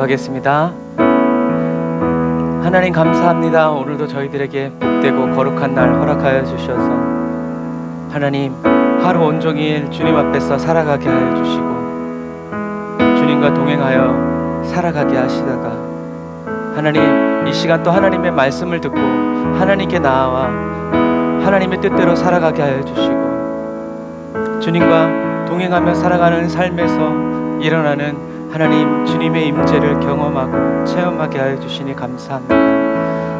기도하겠습니다. 하나님 감사합니다. 오늘도 저희들에게 복되고 거룩한 날 허락하여 주셔서 하나님 하루 온종일 주님 앞에서 살아가게 하여 주시고 주님과 동행하여 살아가게 하시다가 하나님 이 시간 또 하나님의 말씀을 듣고 하나님께 나아와 하나님의 뜻대로 살아가게 하여 주시고 주님과 동행하며 살아가는 삶에서 일어나는 하나님 주님의 임재를 경험하고 체험하게 하여 주시니 감사합니다.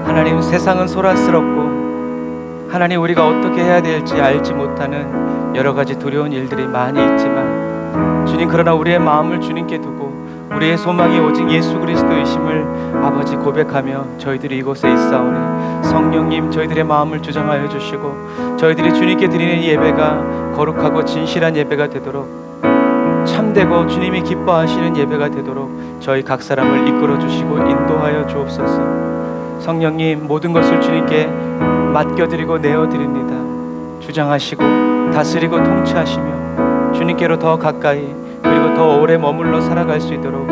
하나님 세상은 소란스럽고 하나님 우리가 어떻게 해야 될지 알지 못하는 여러 가지 두려운 일들이 많이 있지만 주님 그러나 우리의 마음을 주님께 두고 우리의 소망이 오직 예수 그리스도이심을 아버지 고백하며 저희들이 이곳에 있사오니 성령님 저희들의 마음을 주장하여 주시고 저희들이 주님께 드리는 예배가 거룩하고 진실한 예배가 되도록 참되고 주님이 기뻐하시는 예배가 되도록 저희 각 사람을 이끌어 주시고 인도하여 주옵소서. 성령님 모든 것을 주님께 맡겨드리고 내어드립니다. 주장하시고 다스리고 통치하시며 주님께로 더 가까이 그리고 더 오래 머물러 살아갈 수 있도록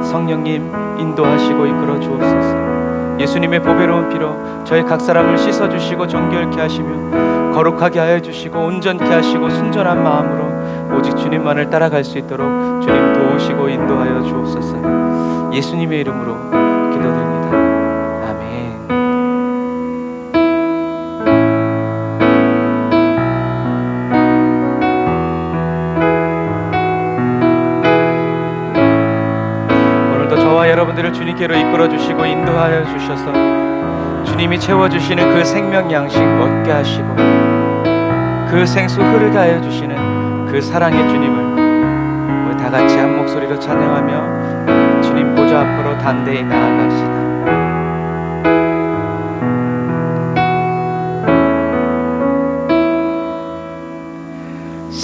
성령님 인도하시고 이끌어 주옵소서. 예수님의 보배로운 피로 저희 각 사람을 씻어주시고 정결케 하시며 거룩하게 하여 주시고 온전케 하시고 순전한 마음으로 오직 주님만을 따라갈 수 있도록 주님 도우시고 인도하여 주옵소서. 예수님의 이름으로 기도드립니다. 아멘. 오늘도 저와 여러분들을 주님께로 이끌어 주시고 인도하여 주셔서 주님이 채워주시는 그 생명 양식 먹게 하시고 그 생수 흐르게 하여 주시는 그 사랑의 주님을 우리 다 같이 한 목소리로 찬양하며 주님 보좌 앞으로 담대히 나아갑시다.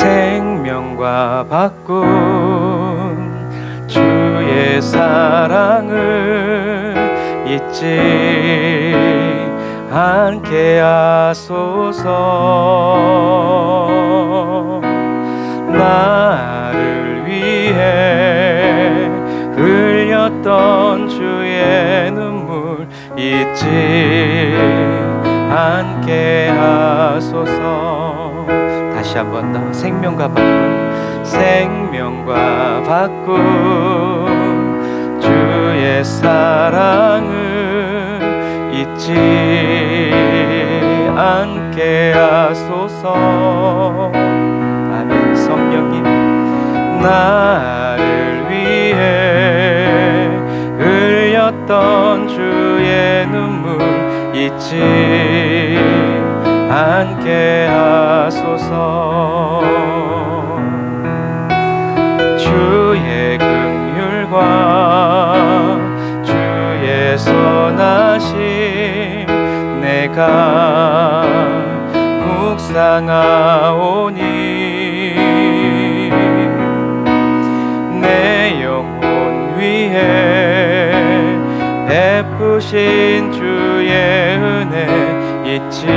생명과 바꾼 주의 사랑을 잊지 않게 하소서. 나를 위해 흘렸던 주의 눈물 잊지 않게 하소서. 다시 한 번 더 생명과 바꾼 주의 사랑을 잊지 않게 하소서. 아멘. 성령님 나를 위해 흘렸던 주의 눈물 잊지 않게 하소서. 주의 긍휼과 주의 선하심 내가 묵상하오니 내 영혼 위에 베푸신 주의 은혜 잊지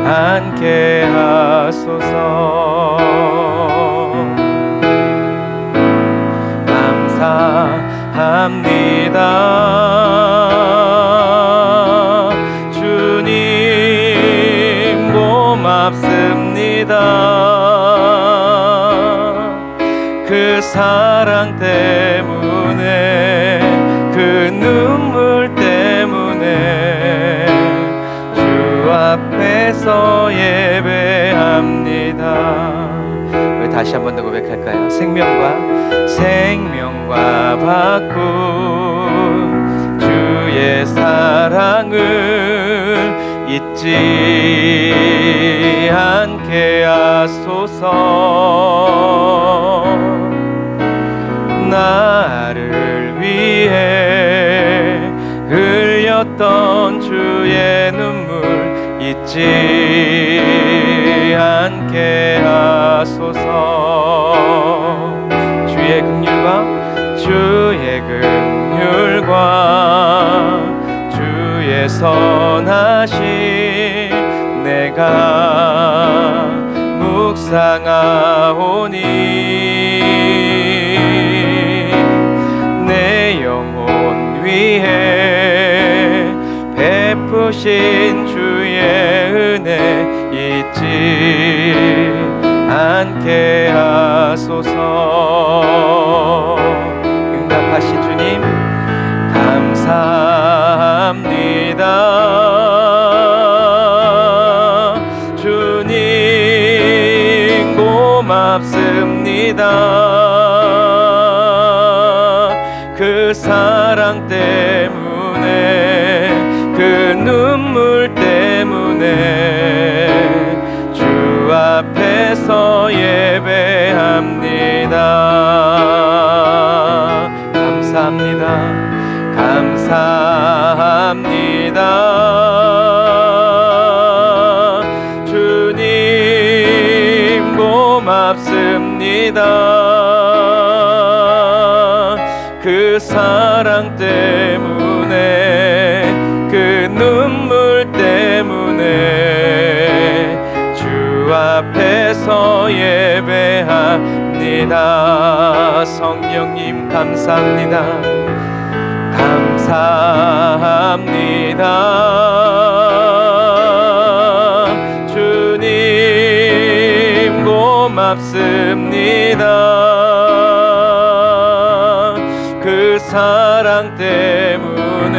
않게 하소서. 감사합니다. 주님 고맙습니다. 그 사랑 때문에 그 눈물 때문에 주 앞에서 예배합니다. 우리 다시 한 번 더 고백할까요? 생명과 바꾼 주의 사랑을 잊지 않게 하소서. 나를 위해 흘렸던 주의 눈물 잊지 않게 하소서. 주의 긍휼과 주의 선하심 내가 묵상하오니 위해 베푸신 주의 은혜 잊지 않게 하소서. 응답하신 주님 감사합니다. 주님 고맙습니다. 그 사랑 때문에 그 눈물 때문에 주 앞에서 예배합니다. 감사합니다. 감사합니다. 주님 고맙습니다. 그 사랑 때문에 그 눈물 때문에 주 앞에서 예배합니다. 성령님 감사합니다. 감사합니다. 주님 고맙습니다. 그 사랑 때문에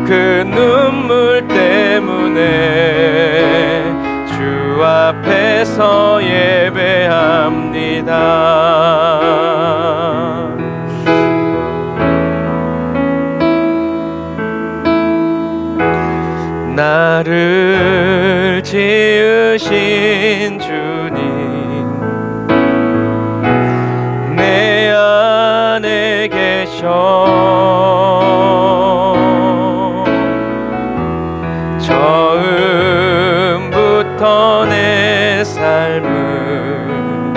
그 눈물 때문에 주 앞에서 예배합니다. 나를 지으신 주님 내 안에 계셔 처음부터 내 삶은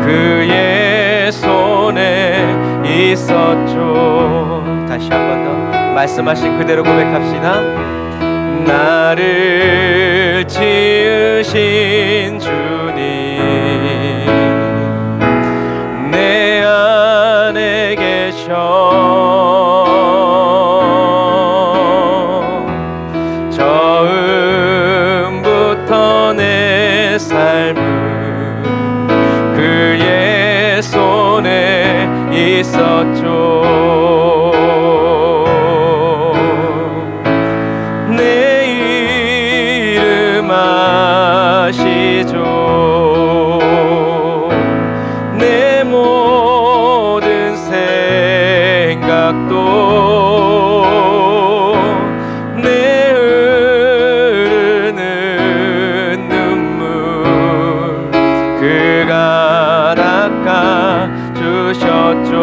그의 손에 있었죠. 다시 한 번 더 말씀하신 그대로 고백합시다. 나를 지으신 주님 내 안에 계셔 처음부터 내 삶은 그의 손에 있었죠. 내 모든 생각도 내 흐르는 눈물 그가 닦아 주셨죠.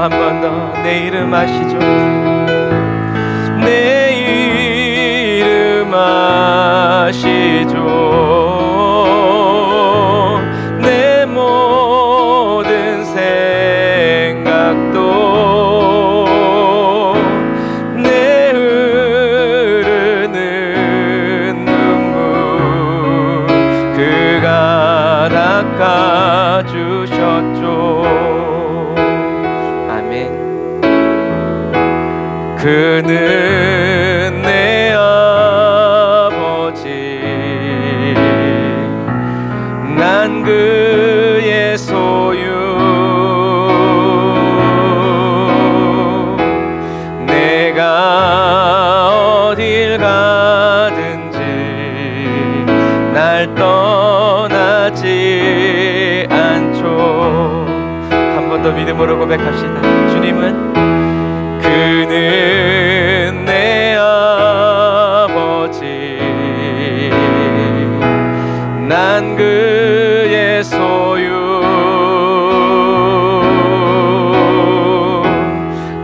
한 번 더 내 이름 아시죠? 내 이름 아시죠? 내 모든 생각도 내 흐르는 눈물 그가 닦아 주셨죠. 아멘. 그는 내 아버지 난 그의 소유 내가 어딜 가든지 날 떠나지 않죠. 한 번 더 믿음으로 고백합시다. 주님은 그는 내 아버지 난 그의 소유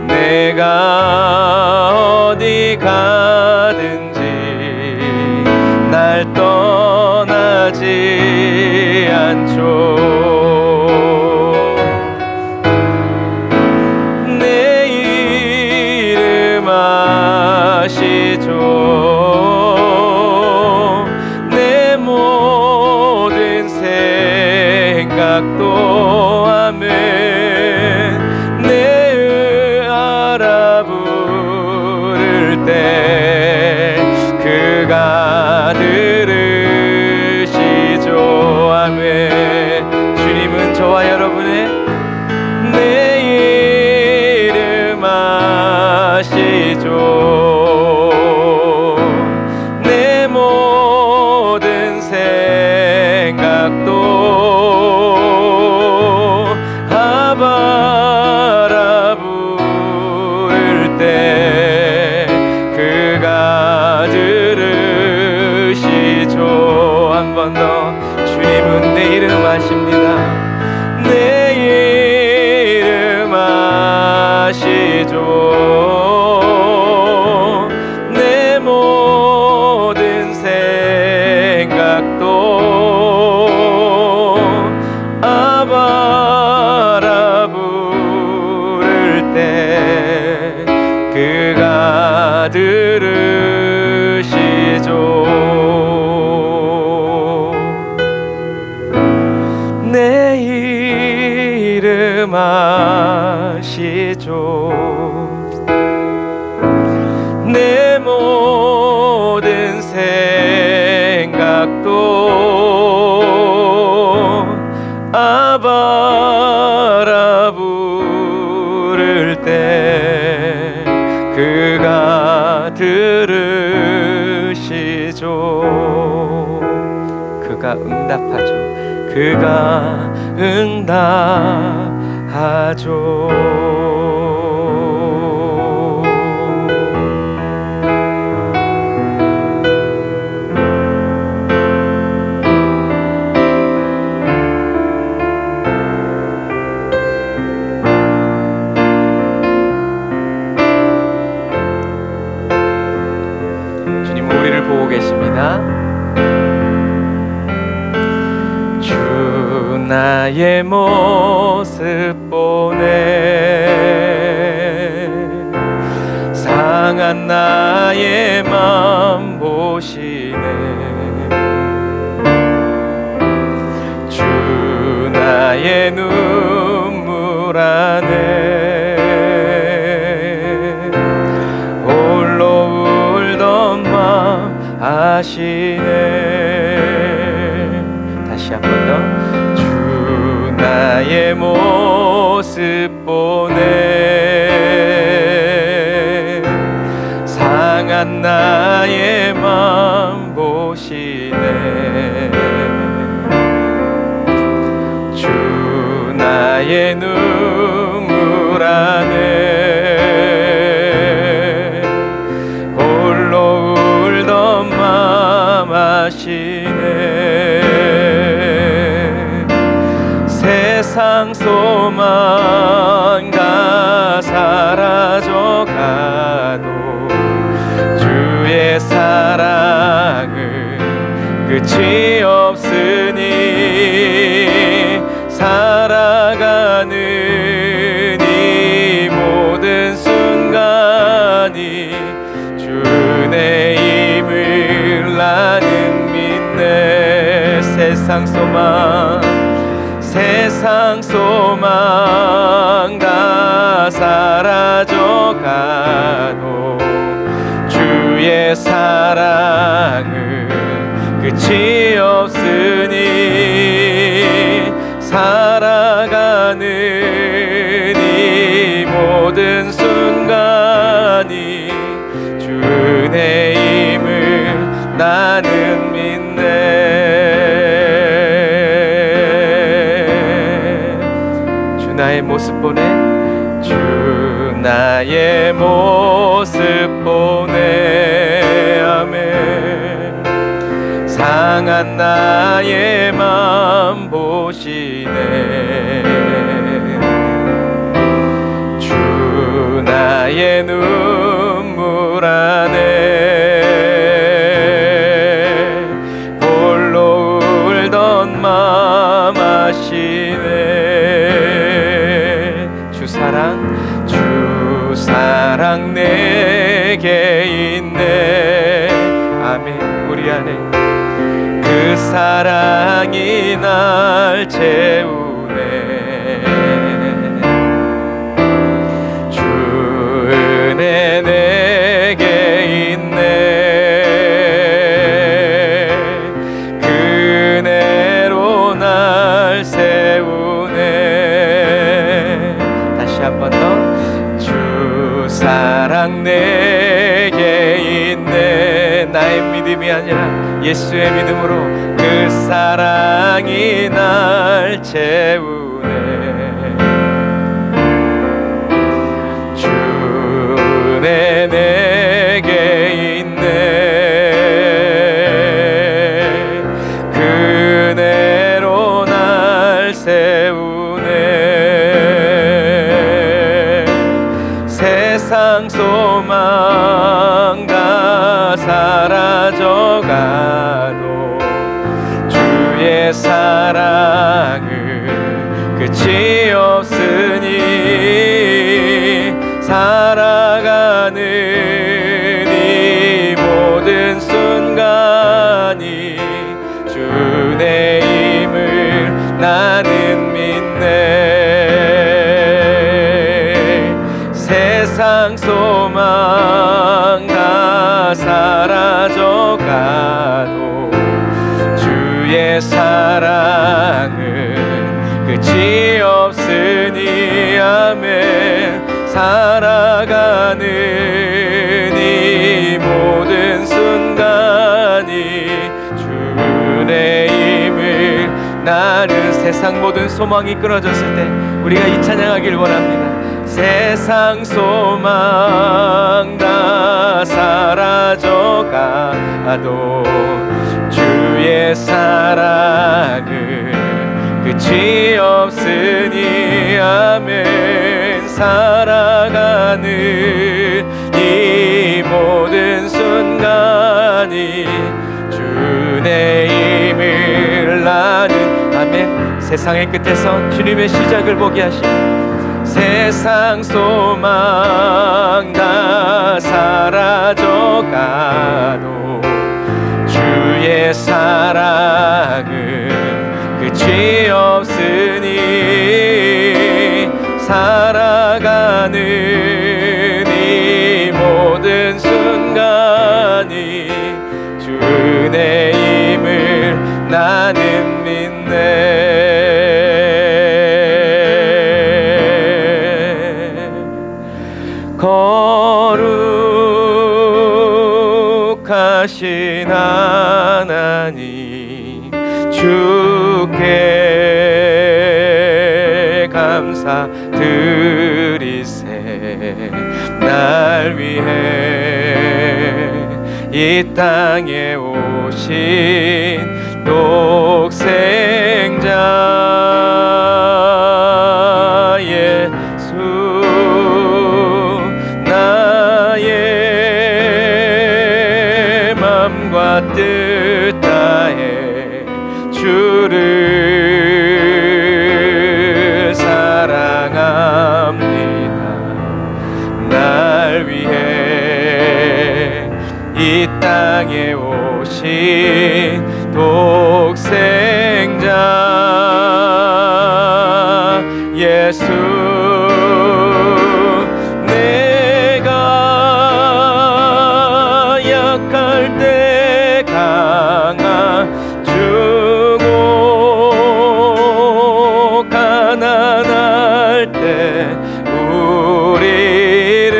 내가 어디 가든지 날 떠나지 않죠. 아시죠? 내 모든 생각도 아멘 내 알아 번 더 주님은 내 이름 아십니다. 내 이름 아시죠. 내 모든 생각도 아바라 부를 때 그가 들으시죠. 내 이름 아시죠. 내 모든 생각도 아바라 부를 때 그가 들으시죠. 그가 응답하죠. 그가 응답하죠. 주님은 우리를 보고 계십니다. 주 나의 모습 보네. 상한 나의 맘 보시네. 주 나의 눈물 안에 홀로 울던 맘 아시네. 다시 한 번 더. 주 나의 모습 보네. 상한 나의 맘 보시네. 주 나의 눈물 안에 홀로 울던 맘 아시네. 세상 소망가 사라져가도 주의 사랑은 끝이 없으니 살아가는 이 모든 순간이 주의 힘을 나는 믿네. 세상 소망 다 사라져가도 주의 사랑은 끝이 없으니 살아가는 이 모든 순간이 주의 힘을 나는 믿네. 주 나의 모습 보네. 주 나의 모습 보네. 아멘. 상한 나의 맘 보시네. 주 나의 눈물 안에 홀로 울던 맘 아시네. 주 사랑 내게 있네. 아멘. 우리 안에 그 사랑이 날 채우네. 주 은혜 내게 있네. 그 은혜로 날 세우네. 다시 한 번 더. 주 사랑 내게 있네. 나의 믿음이 아니라 예수의 믿음으로 그 사랑이 날 채우네. 주 은혜 내게 있네. 그 세상 소망 다 사라져가도 주의 사랑은 끝이 없으니 살아가는 이 모든 순간이 주의 힘을 나는 믿네. 세상 소망 다 사라져가도 주의 사랑은 끝이 없으니 아멘. 살아가는 이 모든 순간이 주의 힘을 나는 세상 모든 소망이 끊어졌을 때 우리가 이 찬양하길 원합니다. 세상 소망 다 사라져가도 주의 사랑은 끝이 없으니 아멘. 살아가는 이 모든 순간이 주의 힘을 나는 아멘. 세상의 끝에서 주님의 시작을 보게 하시고 세상 소망 다 사라져가도 주의 사랑은 끝이 없으니 살아가는 이 모든 순간이 주의 힘을 나는 믿네. 거룩하신 하나님 주께 감사드리세. 날 위해 이 땅에 오신 독생자 예수 나의 맘과 뜻 다해 주를 사랑합니다. 날 위해 이 땅에 오신 독생자 예수 내가 약할 때 강한 주고 가난할 때 우리를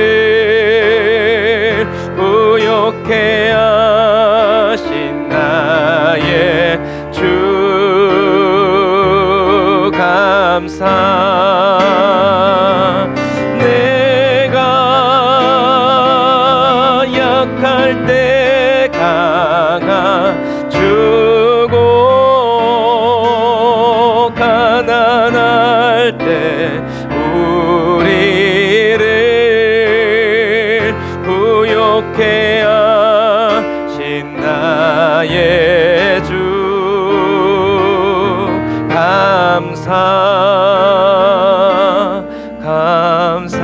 부욕해 하신 나의 주 감사. 내가 약할 때 강한 주고 가난할 때 우리를 부욕해 하신 나의 주 감사 감사.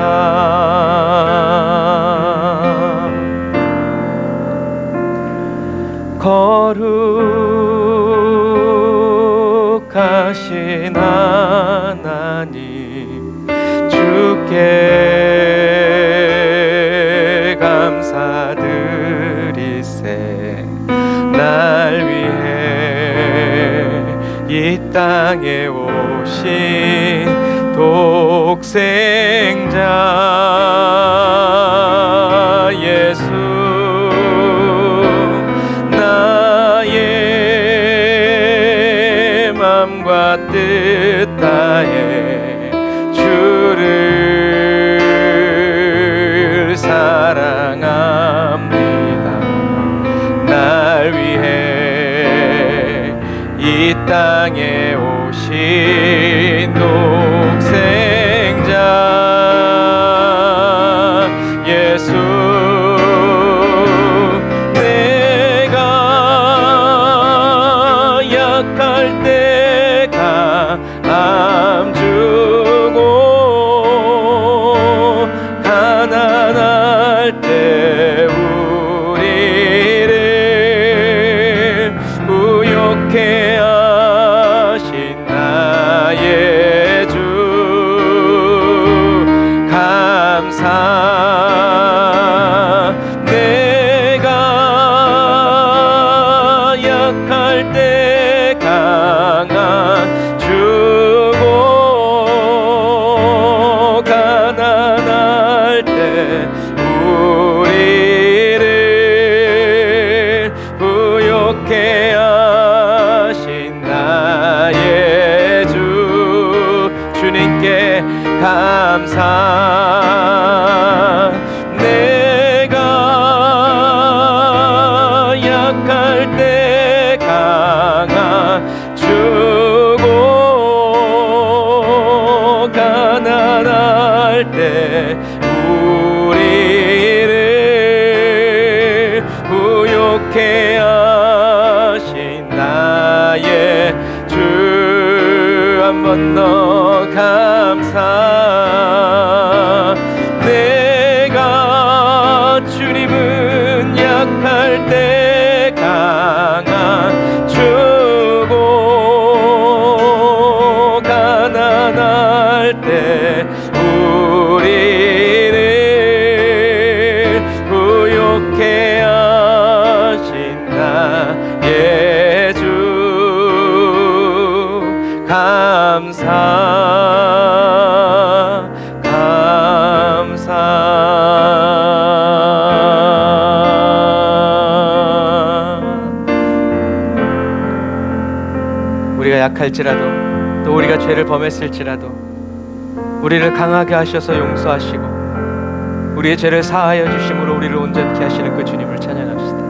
거룩하신 하나님 주께 감사드리세. 날 위해 이 땅에 오신 독생자 예수 나의 맘과 뜻 다해 주를 사랑합니다. 날 위해 이 땅에 오신 독생자 예수 약할 때 강한 주고 가난할 때 우리를 부욕해 하신 나의 주 한 번 더 감사. 내가 주님은 약할 때 강한 주고 가난할 때 우리를 부욕해 하신 나의 주 우리가 약할지라도 또 우리가 죄를 범했을지라도 우리를 강하게 하셔서 용서하시고 우리의 죄를 사하여 주심으로 우리를 온전케 하시는 그 주님을 찬양합시다.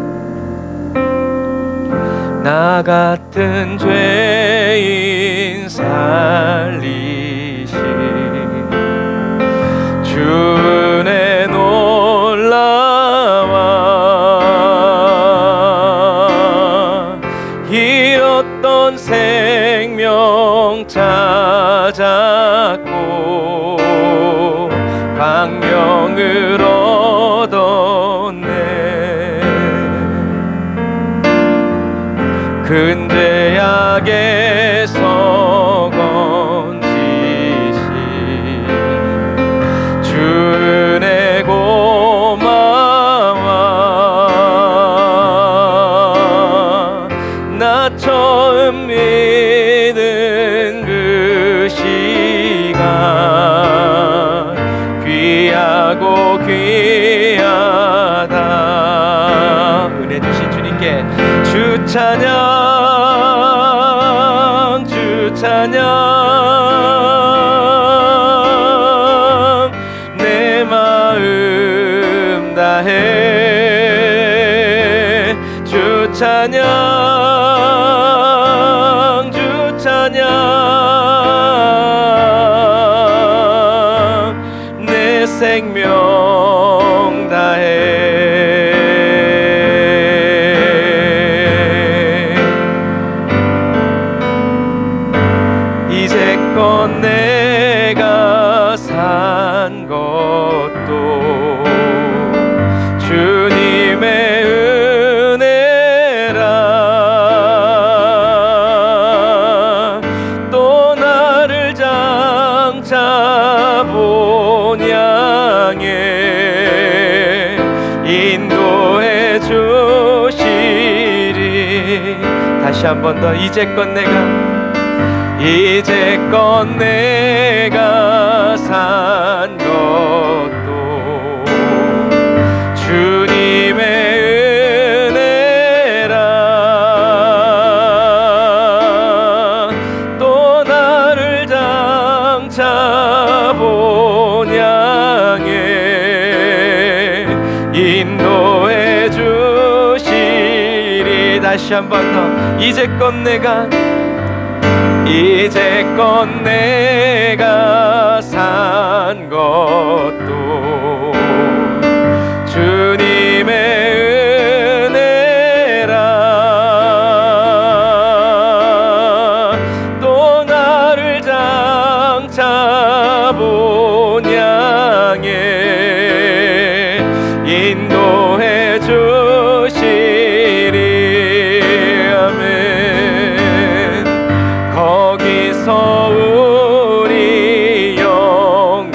나 같은 죄인 살리신 주 은혜 놀라와 잃었던 생명 찾았고 광명을 얻었네. 큰 죄악에서 건지신 주 은혜 고마워. 나 처음 믿은 그 시간 귀하고 귀하다. 은혜 주신 주님께 주 찬양 주 찬양 내 마음 다해 주 찬양 주 찬양 내 생명 다해. 이제껏 내가 산 것도 주님의 은혜라. 또 나를 장차 본 양에 인도해 주시리. 다시 한 번 더 이제껏 내가 산 것도 주님의 은혜라. 또 나를 장차 본 양에 인도해 주시리. 다시 한 번 더 이제껏 내가 산 것도 주님의 은혜라. 또 나를 장차 본 양에 인도해 주시리. 거기서 우리 영원히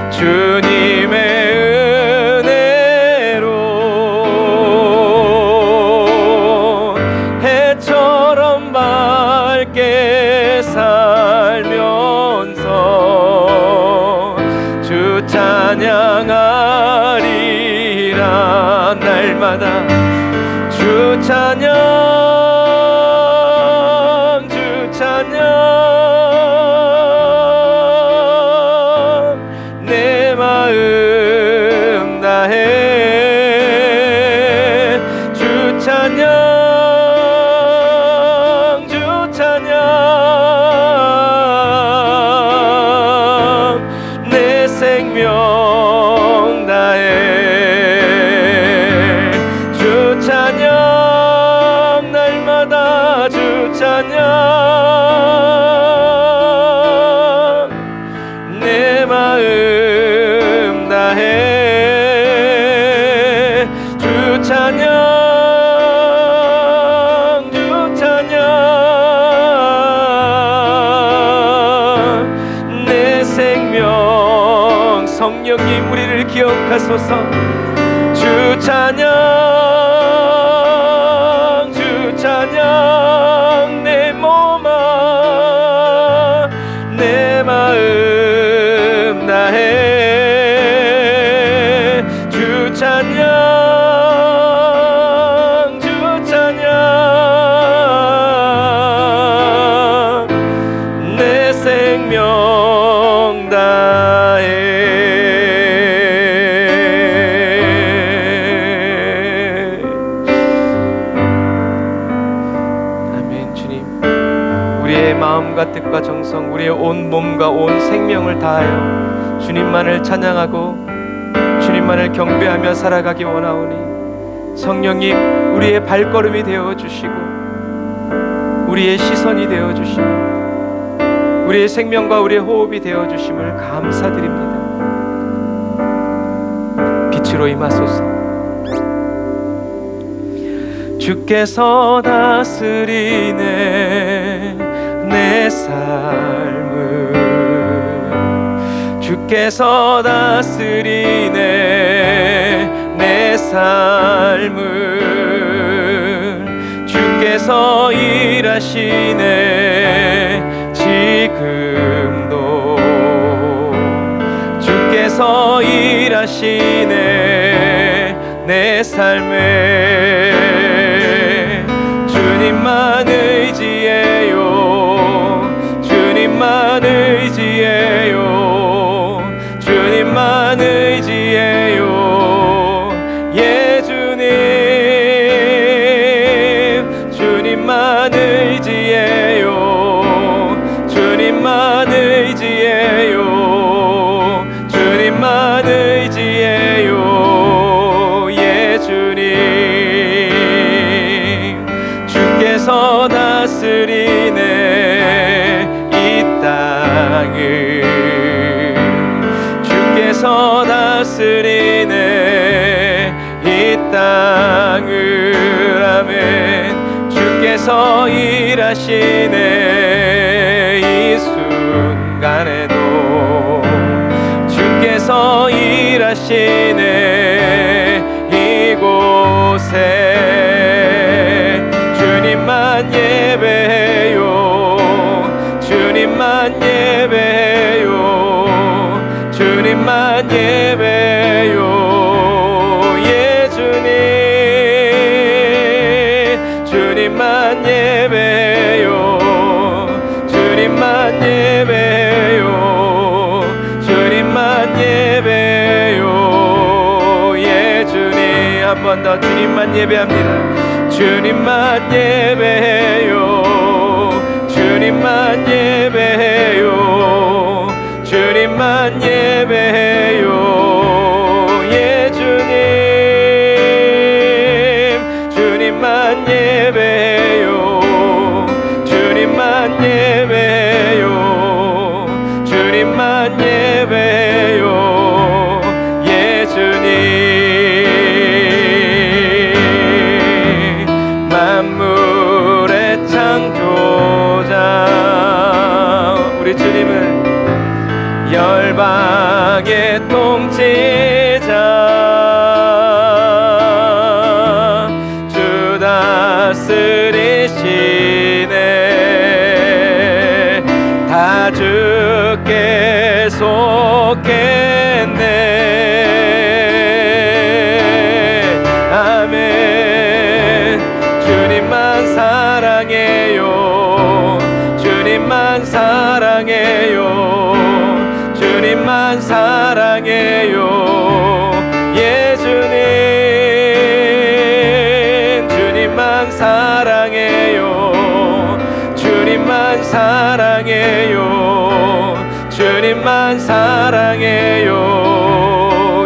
주님의 은혜로 해처럼 밝게 살면서 주 찬양하리라. 날마다 주 찬양 내 마음 다해 임하소서. 주 찬양 주 찬양 내 몸아 내 마음 다해. 주 찬양 주 찬양 내 생명 다해. 우리의 마음과 뜻과 정성, 우리의 온 몸과 온 생명을 다하여 주님만을 찬양하고 주님만을 경배하며 살아가기 원하오니 성령님 우리의 발걸음이 되어주시고 우리의 시선이 되어주시고 우리의 생명과 우리의 호흡이 되어주심을 감사드립니다. 빛으로 임하소서. 주께서 다스리네 내 삶을. 주께서 다스리네 내 삶을. 주께서 일하시네 지금도. 주께서 일하시네 내 삶에. 주님만 의지해요. 주님만 의지해요. 주님만 의지해요. 예 주님. 주님만 의지해요. 주님만 의지해요. 주님만 의지해요. 예 주님. 주께서 다스리네 이 땅을. 주께서 다스리네 이 땅을. 아멘. 주께서 일하시네 이 순간에도. 주께서 일하시네 이곳에. 주님만 예배해요. 주님만 예배해요. 주님만 예배해요. 예 주님. 주님만 예배해요. 주님만 예배해요. 주님만 예배해요. 예 주님. 한 번 더 주님만 예배합니다. 주님만 예배해요. 주님만 예배해요. 주님만 예배해요. 예 주님. 주님만 예배해요. 주님만 예배해요. 주님만 예배해요. 예 주님. 만물의 창조자 우리 주님은 열방의 통치자. 주 다스리시네. 다 주께 속했네. 아멘. 주님만 사랑해요. 주님만 사랑해요. 주님만 사랑해요. 예 주님. 주님만 사랑해요. 주님만 사랑해요. 주님만 사랑해요.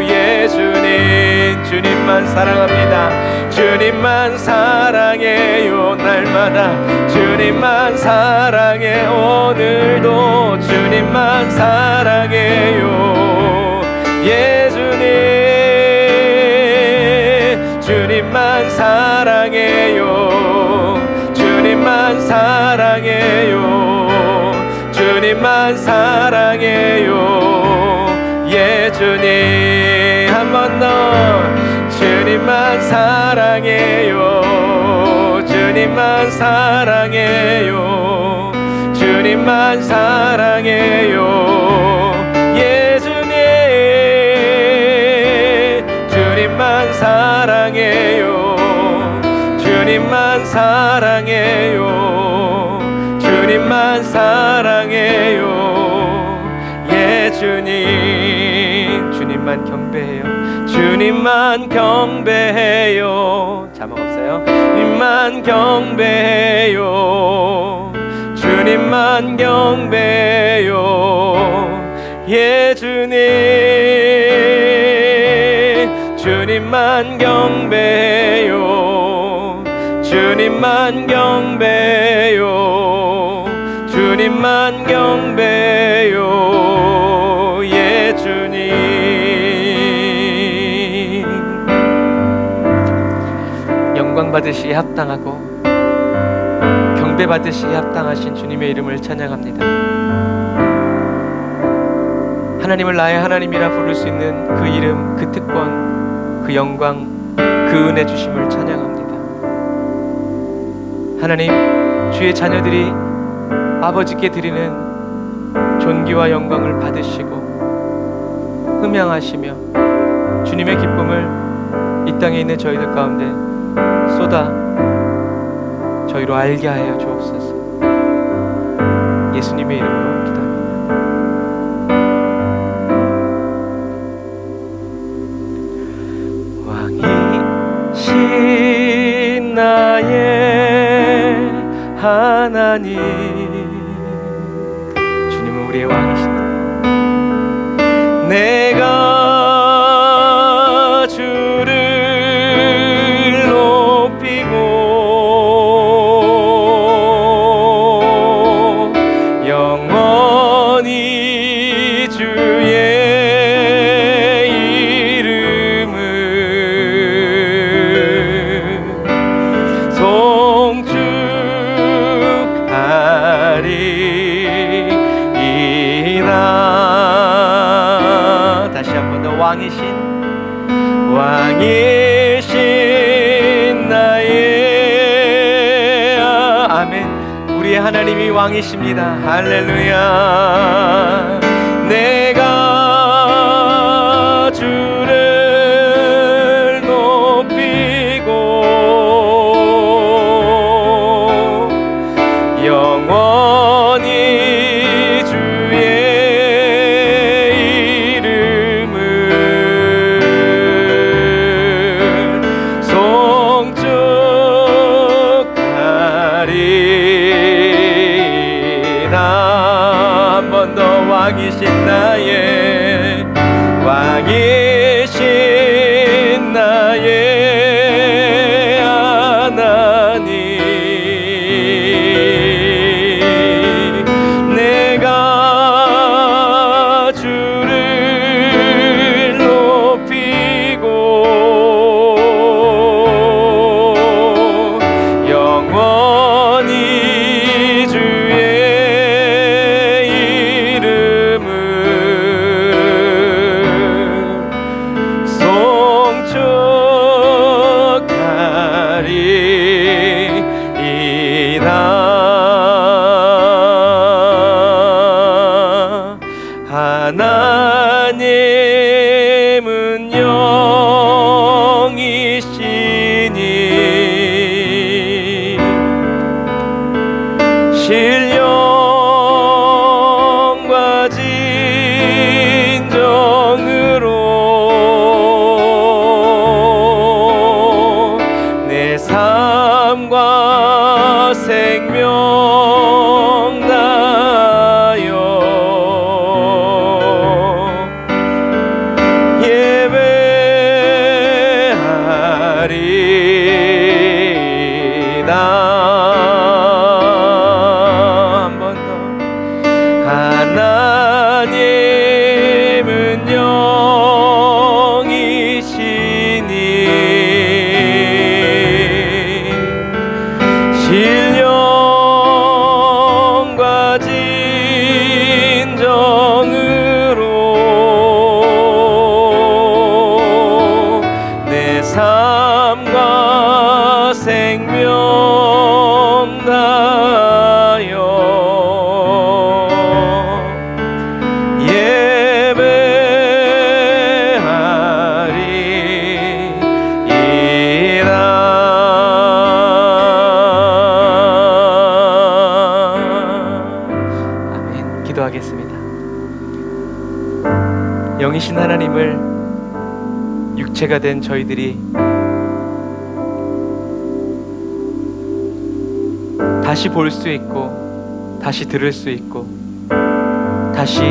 예 주님. 주님만 사랑합니다. 주님만 사랑해요. 날마다 주님만 사랑해. 오늘도 주님만 사랑해요. 예 주님. 주님만 사랑해요. 주님만 사랑해요. 주님만 사랑해요. 예 주님. 한 번 주님만 사랑해요. 주님만 사랑해요. 예수님 주님만 사랑해요. 주님만 사랑해요. 주님만 사랑해요. 예수님 주님만 경배해요. 주님만 경배해요. 자막 없어요? 주님만 경배해요. 주님만 경배해요. 예수님 주님만 경배해요. 주님만 경배해요. 주님만 경배해요. 예수님 영광 받으시기에 합당하고 경배 받으시기에 합당하신 주님의 이름을 찬양합니다. 하나님을 나의 하나님이라 부를 수 있는 그 이름, 그 특권, 그 영광, 그 은혜 주심을 찬양합니다. 하나님, 주의 자녀들이 아버지께 드리는 존귀와 영광을 받으시고 흠양하시며 주님의 기쁨을 이 땅에 있는 저희들 가운데 쏟아 저희로 알게 하여 주옵소서. 예수님의 이름으로 기도합니다. 왕이신 나의 하나님, 주님은 우리의 왕이시다. 내가 주를 높이고 영원히 주의 이름을 송축하리이다. 다시 한 번 더. 왕이신 나의 아멘. 우리의 하나님이 왕이십니다. 할렐루야. 내가 주를 높이고 영원히 주의 왕이신 나의 하나님, 내가 주를 높이고 영원히 주의 하나님은 영이시니 신령과 진정으로 내 삶과 생명 다하여 예배하리이다. 한 번 더. 하나님은 영이시니 신령과 진정으로 내 삶과 생명 영이신 하나님을 육체가 된 저희들이 다시 볼 수 있고 다시 들을 수 있고 다시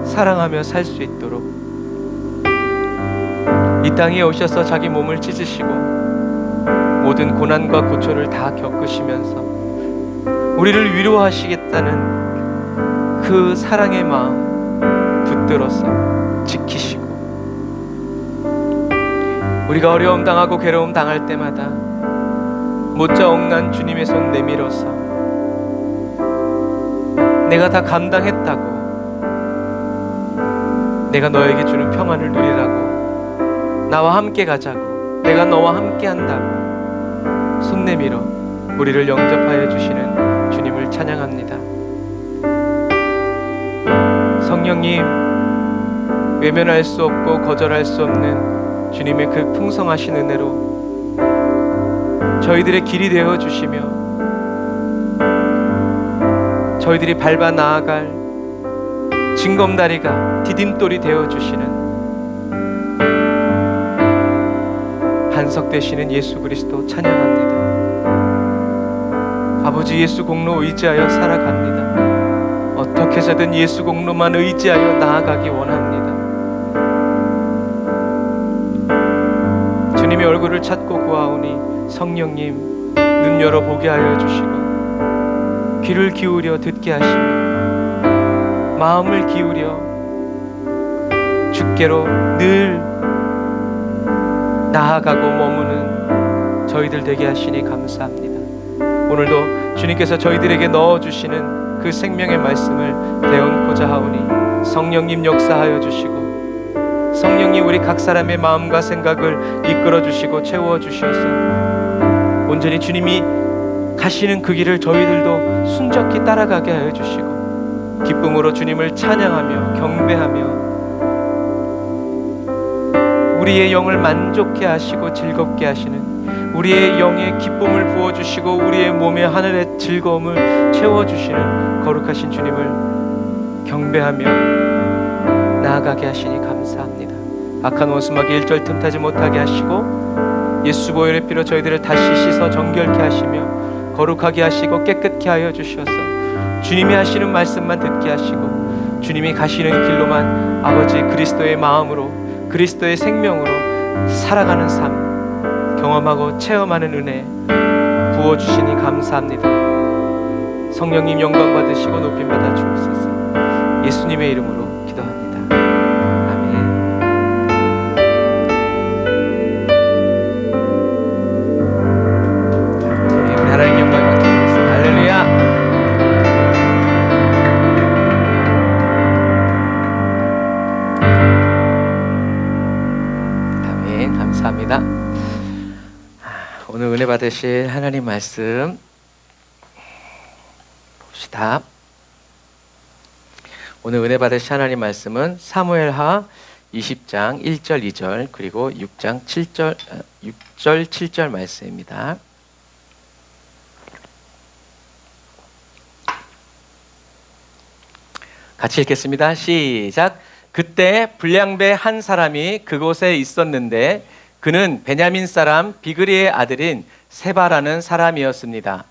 사랑하며 살 수 있도록 이 땅에 오셔서 자기 몸을 찢으시고 모든 고난과 고초를 다 겪으시면서 우리를 위로하시겠다는 그 사랑의 마음 붙들어서 지키시고, 우리가 어려움 당하고 괴로움 당할 때마다 못자 억난 주님의 손 내밀어서 내가 다 감당했다고, 내가 너에게 주는 평안을 누리라고, 나와 함께 가자고, 내가 너와 함께 한다고 손 내밀어 우리를 영접하여 주시는 주님을 찬양합니다. 성령님, 외면할 수 없고 거절할 수 없는 주님의 그 풍성하신 은혜로 저희들의 길이 되어 주시며 저희들이 밟아 나아갈 징검다리가 디딤돌이 되어 주시는 반석 되시는 예수 그리스도 찬양합니다. 아버지, 예수 공로 의지하여 살아갑니다. 어떻게 해서든 예수 공로만 의지하여 나아가기 원합니다. 주님의 얼굴을 찾고 구하오니 성령님, 눈 열어 보게 하여 주시고 귀를 기울여 듣게 하시며 마음을 기울여 주께로 늘 나아가고 머무는 저희들 되게 하시니 감사합니다. 오늘도 주님께서 저희들에게 넣어주시는 그 생명의 말씀을 배운고자 하오니 성령님 역사하여 주시고 성령님 우리 각 사람의 마음과 생각을 이끌어 주시고 채워 주셔서 온전히 주님이 가시는 그 길을 저희들도 순적히 따라가게 하여 주시고 기쁨으로 주님을 찬양하며 경배하며 우리의 영을 만족해 하시고 즐겁게 하시는, 우리의 영에 기쁨을 부어주시고 우리의 몸에 하늘의 즐거움을 채워주시는 거룩하신 주님을 경배하며 나아가게 하시니 감사합니다. 악한 원수마귀 일절 틈타지 못하게 하시고 예수 보혈의 피로 저희들을 다시 씻어 정결케 하시며 거룩하게 하시고 깨끗게 하여 주셔서 주님이 하시는 말씀만 듣게 하시고 주님이 가시는 길로만 아버지 그리스도의 마음으로 그리스도의 생명으로 살아가는 삶 경험하고 체험하는 은혜 부어주시니 감사합니다. 성령님 영광 받으시고 높임 받아 주옵소서. 예수님의 이름으로 기도합니다. 아멘. 우리 하나님 영광 받으시겠습니다. 할렐루야. 감사합니다. 오늘 은혜 받으실 하나님 말씀 봅시다. 오늘 은혜 받으실 하나님 말씀은 사무엘하 20장 1절 2절 그리고 6장 7절 6절 7절 말씀입니다. 같이 읽겠습니다. 시작. 그때 불량배 한 사람이 그곳에 있었는데 그는 베냐민 사람 비그리의 아들인 세바라는 사람이었습니다.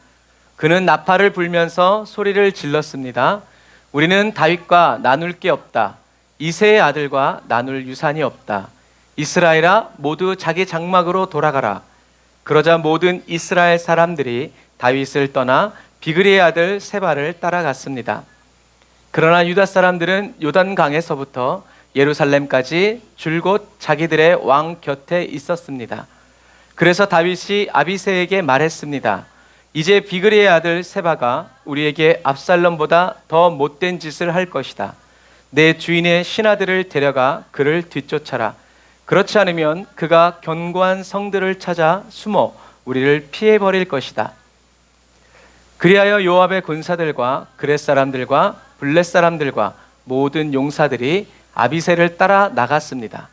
그는 나팔을 불면서 소리를 질렀습니다. 우리는 다윗과 나눌 게 없다. 이새의 아들과 나눌 유산이 없다. 이스라엘아, 모두 자기 장막으로 돌아가라. 그러자 모든 이스라엘 사람들이 다윗을 떠나 비그리의 아들 세바를 따라갔습니다. 그러나 유다 사람들은 요단강에서부터 예루살렘까지 줄곧 자기들의 왕 곁에 있었습니다. 그래서 다윗이 아비새에게 말했습니다. 이제 비그리의 아들 세바가 우리에게 압살롬보다 더 못된 짓을 할 것이다. 내 주인의 신하들을 데려가 그를 뒤쫓아라. 그렇지 않으면 그가 견고한 성들을 찾아 숨어 우리를 피해버릴 것이다. 그리하여 요압의 군사들과 그렛 사람들과 블렛 사람들과 모든 용사들이 아비새를 따라 나갔습니다.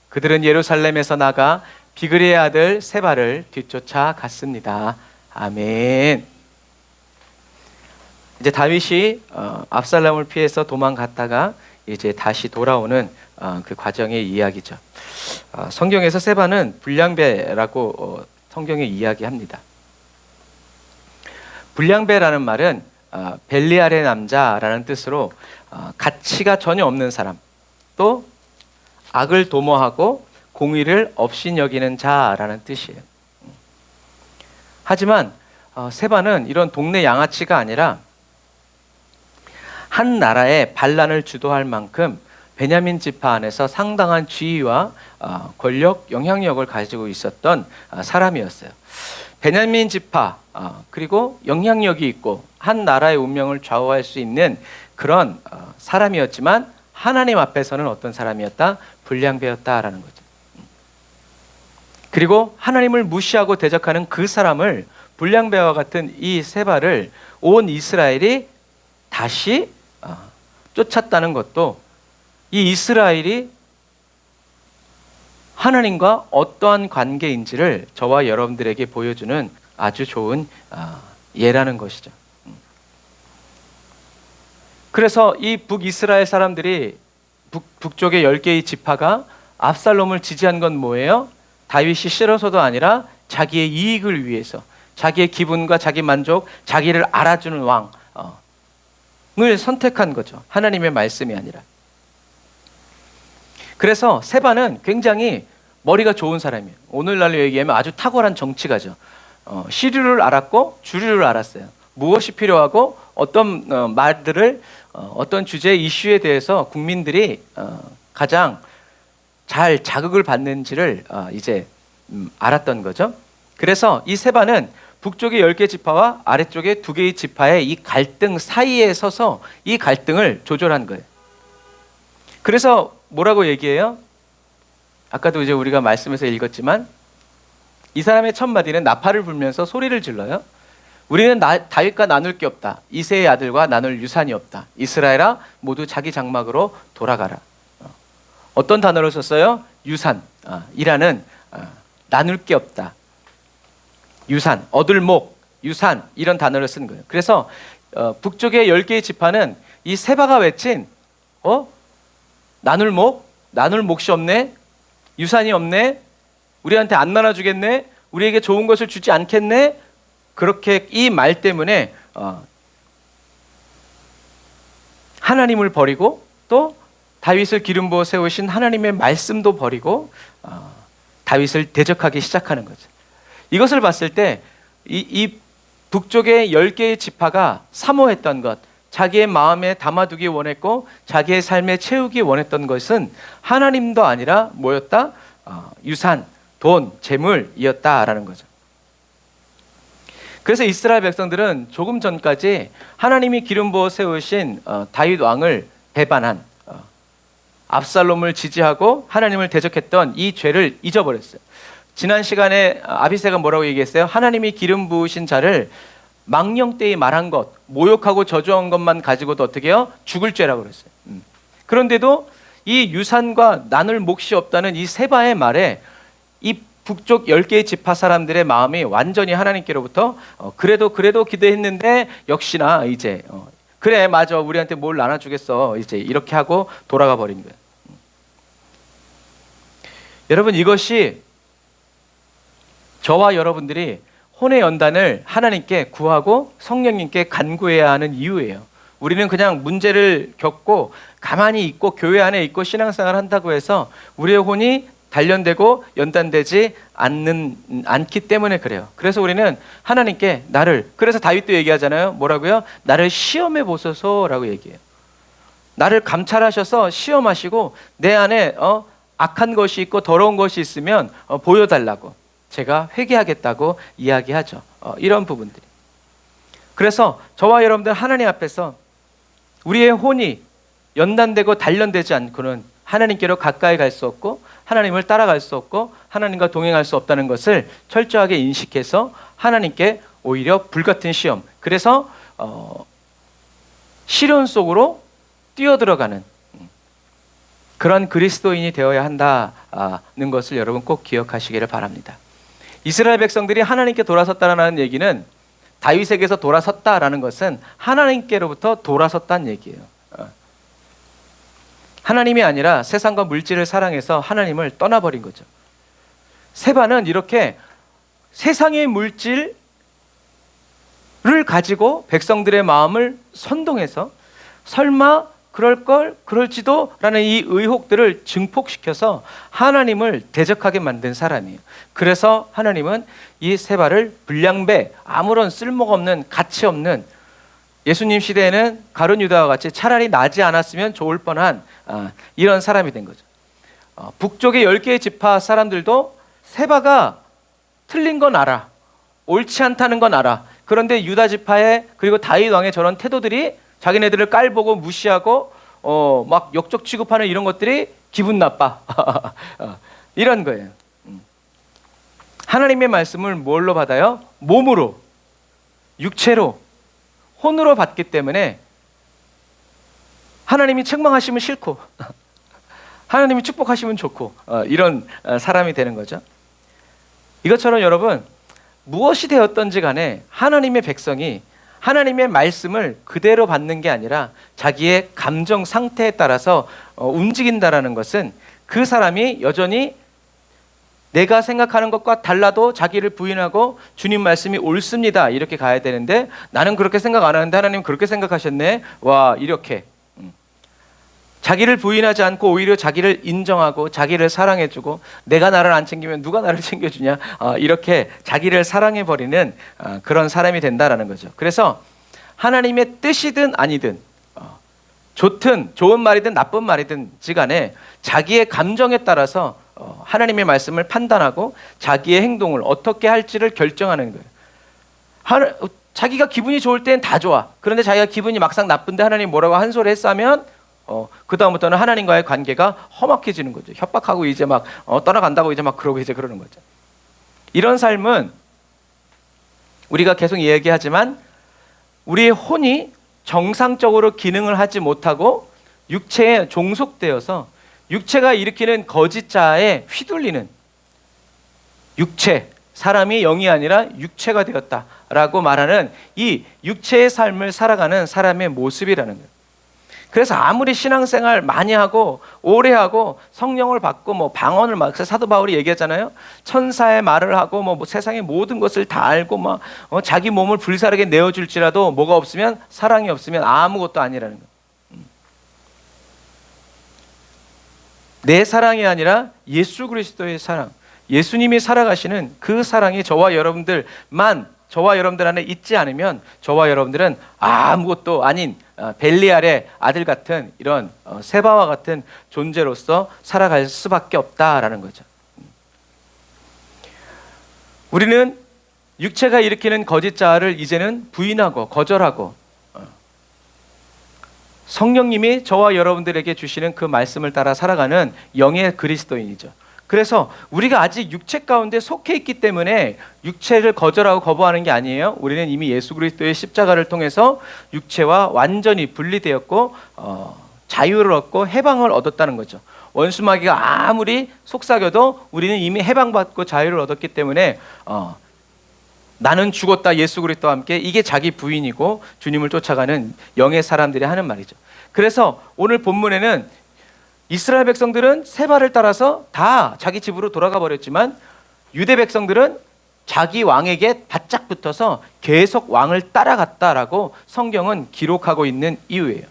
그들은 예루살렘에서 나가 비그리의 아들 세바를 뒤쫓아 갔습니다. 아멘. 이제 다윗이 압살롬을 피해서 도망갔다가 이제 다시 돌아오는 그 과정의 이야기죠. 성경에서 세바는 불량배라고 성경에 이야기합니다. 불량배라는 말은 벨리알의 남자라는 뜻으로 가치가 전혀 없는 사람, 또 악을 도모하고 공의를 업신여기는 자라는 뜻이에요. 하지만 세바는 이런 동네 양아치가 아니라 한 나라의 반란을 주도할 만큼 베냐민 지파 안에서 상당한 지위와 권력, 영향력을 가지고 있었던 사람이었어요. 베냐민 지파 그리고 영향력이 있고 한 나라의 운명을 좌우할 수 있는 그런 사람이었지만 하나님 앞에서는 어떤 사람이었다? 불량배였다라는 거죠. 그리고 하나님을 무시하고 대적하는 그 사람을, 불량배와 같은 이 세바를 온 이스라엘이 다시 쫓았다는 것도 이 이스라엘이 하나님과 어떠한 관계인지를 저와 여러분들에게 보여주는 아주 좋은 예라는 것이죠. 그래서 이 북이스라엘 사람들이 북쪽의 10개의 지파가 압살롬을 지지한 건 뭐예요? 다윗이 싫어서도 아니라 자기의 이익을 위해서, 자기의 기분과 자기 만족, 자기를 알아주는 왕을 선택한 거죠. 하나님의 말씀이 아니라. 그래서 세바는 굉장히 머리가 좋은 사람이에요. 오늘날로 얘기하면 아주 탁월한 정치가죠. 시류를 알았고 주류를 알았어요. 무엇이 필요하고 어떤 말들을 어떤 주제의 이슈에 대해서 국민들이 가장 잘 자극을 받는지를 이제 알았던 거죠. 그래서 이 세바는 북쪽의 10개 지파와 아래쪽의 2개의 지파의 이 갈등 사이에 서서 이 갈등을 조절한 거예요. 그래서 뭐라고 얘기해요? 아까도 이제 우리가 말씀에서 읽었지만 이 사람의 첫 마디는 나팔을 불면서 소리를 질러요. 우리는 다윗과 나눌 게 없다. 이새의 아들과 나눌 유산이 없다. 이스라엘아 모두 자기 장막으로 돌아가라. 어떤 단어를 썼어요? 유산, 이라는 나눌 게 없다. 유산, 얻을 목, 유산 이런 단어를 쓴 거예요. 그래서 북쪽의 10개의 지파는 이 세바가 외친 나눌 목, 나눌 몫이 없네, 유산이 없네, 우리한테 안 나눠주겠네, 우리에게 좋은 것을 주지 않겠네, 그렇게 이 말 때문에 하나님을 버리고 또 다윗을 기름 부어 세우신 하나님의 말씀도 버리고 다윗을 대적하기 시작하는 거죠. 이것을 봤을 때 이 북쪽의 10개의 지파가 사모했던 것, 자기의 마음에 담아두기 원했고 자기의 삶에 채우기 원했던 것은 하나님도 아니라 뭐였다? 유산, 돈, 재물이었다라는 거죠. 그래서 이스라엘 백성들은 조금 전까지 하나님이 기름 부어 세우신 다윗 왕을 배반한, 압살롬을 지지하고 하나님을 대적했던 이 죄를 잊어버렸어요. 지난 시간에 아비새가 뭐라고 얘기했어요? 하나님이 기름 부으신 자를 망령되이 말한 것, 모욕하고 저주한 것만 가지고도 어떻게 해요? 죽을 죄라고 그랬어요. 그런데도 이 유산과 나눌 몫이 없다는 이 세바의 말에 이 북쪽 10개의 지파 사람들의 마음이 완전히 하나님께로부터 그래도 기도했는데 역시나 이제 그래 맞아 우리한테 뭘 나눠주겠어 이제 이렇게 하고 돌아가 버린 거예요. 여러분, 이것이 저와 여러분들이 혼의 연단을 하나님께 구하고 성령님께 간구해야 하는 이유예요. 우리는 그냥 문제를 겪고 가만히 있고 교회 안에 있고 신앙생활 한다고 해서 우리의 혼이 단련되고 연단되지 않기 때문에 그래요. 그래서 우리는 하나님께 그래서 다윗도 얘기하잖아요. 뭐라고요? 나를 시험해 보소서라고 얘기해요. 나를 감찰하셔서 시험하시고 내 안에 악한 것이 있고 더러운 것이 있으면 보여달라고, 제가 회개하겠다고 이야기하죠. 이런 부분들이. 그래서 저와 여러분들 하나님 앞에서 우리의 혼이 연단되고 단련되지 않고는 하나님께로 가까이 갈 수 없고 하나님을 따라갈 수 없고 하나님과 동행할 수 없다는 것을 철저하게 인식해서 하나님께 오히려 불같은 시험, 그래서 시련 속으로 뛰어들어가는 그런 그리스도인이 되어야 한다는 것을 여러분 꼭 기억하시기를 바랍니다. 이스라엘 백성들이 하나님께 돌아섰다는 얘기는, 다윗에게서 돌아섰다라는 것은 하나님께로부터 돌아섰다는 얘기예요. 하나님이 아니라 세상과 물질을 사랑해서 하나님을 떠나버린 거죠. 세바는 이렇게 세상의 물질을 가지고 백성들의 마음을 선동해서 설마 그럴걸, 그럴지도 라는 이 의혹들을 증폭시켜서 하나님을 대적하게 만든 사람이에요. 그래서 하나님은 이 세바를 불량배, 아무런 쓸모가 없는, 가치 없는, 예수님 시대에는 가룟 유다와 같이 차라리 나지 않았으면 좋을 뻔한 이런 사람이 된 거죠. 북쪽의 10개의 지파 사람들도 세바가 틀린 건 알아, 옳지 않다는 건 알아. 그런데 유다 지파의 그리고 다윗 왕의 저런 태도들이 자기네들을 깔보고 무시하고 막 역적 취급하는 이런 것들이 기분 나빠. 이런 거예요. 하나님의 말씀을 뭘로 받아요? 몸으로, 육체로, 혼으로 받기 때문에 하나님이 책망하시면 싫고 하나님이 축복하시면 좋고 이런 사람이 되는 거죠. 이것처럼 여러분, 무엇이 되었던지 간에 하나님의 백성이 하나님의 말씀을 그대로 받는 게 아니라 자기의 감정 상태에 따라서 움직인다라는 것은 그 사람이 여전히 내가 생각하는 것과 달라도 자기를 부인하고 주님 말씀이 옳습니다 이렇게 가야 되는데, 나는 그렇게 생각 안 하는데 하나님 그렇게 생각하셨네, 와, 이렇게 자기를 부인하지 않고 오히려 자기를 인정하고 자기를 사랑해주고, 내가 나를 안 챙기면 누가 나를 챙겨주냐, 이렇게 자기를 사랑해버리는 그런 사람이 된다라는 거죠. 그래서 하나님의 뜻이든 아니든, 좋든 좋은 말이든 나쁜 말이든지 간에 자기의 감정에 따라서 하나님의 말씀을 판단하고 자기의 행동을 어떻게 할지를 결정하는 거예요. 자기가 기분이 좋을 땐 다 좋아. 그런데 자기가 기분이 막상 나쁜데 하나님 뭐라고 한 소리 했어 하면 그 다음부터는 하나님과의 관계가 험악해지는 거죠. 협박하고 이제 막 떠나간다고 이제 막 그러고 이제 그러는 거죠. 이런 삶은 우리가 계속 얘기하지만 우리의 혼이 정상적으로 기능을 하지 못하고 육체에 종속되어서 육체가 일으키는 거짓자에 휘둘리는, 육체, 사람이 영이 아니라 육체가 되었다라고 말하는 이 육체의 삶을 살아가는 사람의 모습이라는 거예요. 그래서 아무리 신앙생활 많이 하고 오래 하고 성령을 받고 뭐 방언을 막 사도 바울이 얘기하잖아요. 천사의 말을 하고 뭐 세상의 모든 것을 다 알고 막 자기 몸을 불사르게 내어줄지라도 뭐가 없으면, 사랑이 없으면 아무것도 아니라는 거예요. 내 사랑이 아니라 예수 그리스도의 사랑, 예수님이 살아가시는 그 사랑이 저와 여러분들 안에 있지 않으면 저와 여러분들은 아무것도 아닌 벨리알의 아들 같은 이런 세바와 같은 존재로서 살아갈 수밖에 없다라는 거죠. 우리는 육체가 일으키는 거짓자를 이제는 부인하고 거절하고 성령님이 저와 여러분들에게 주시는 그 말씀을 따라 살아가는 영의 그리스도인이죠. 그래서 우리가 아직 육체 가운데 속해 있기 때문에 육체를 거절하고 거부하는 게 아니에요. 우리는 이미 예수 그리스도의 십자가를 통해서 육체와 완전히 분리되었고 자유를 얻고 해방을 얻었다는 거죠. 원수마귀가 아무리 속삭여도 우리는 이미 해방받고 자유를 얻었기 때문에 나는 죽었다 예수 그리스도와 함께, 이게 자기 부인이고 주님을 쫓아가는 영의 사람들이 하는 말이죠. 그래서 오늘 본문에는 이스라엘 백성들은 세바를 따라서 다 자기 집으로 돌아가 버렸지만 유대 백성들은 자기 왕에게 바짝 붙어서 계속 왕을 따라갔다라고 성경은 기록하고 있는 이유예요.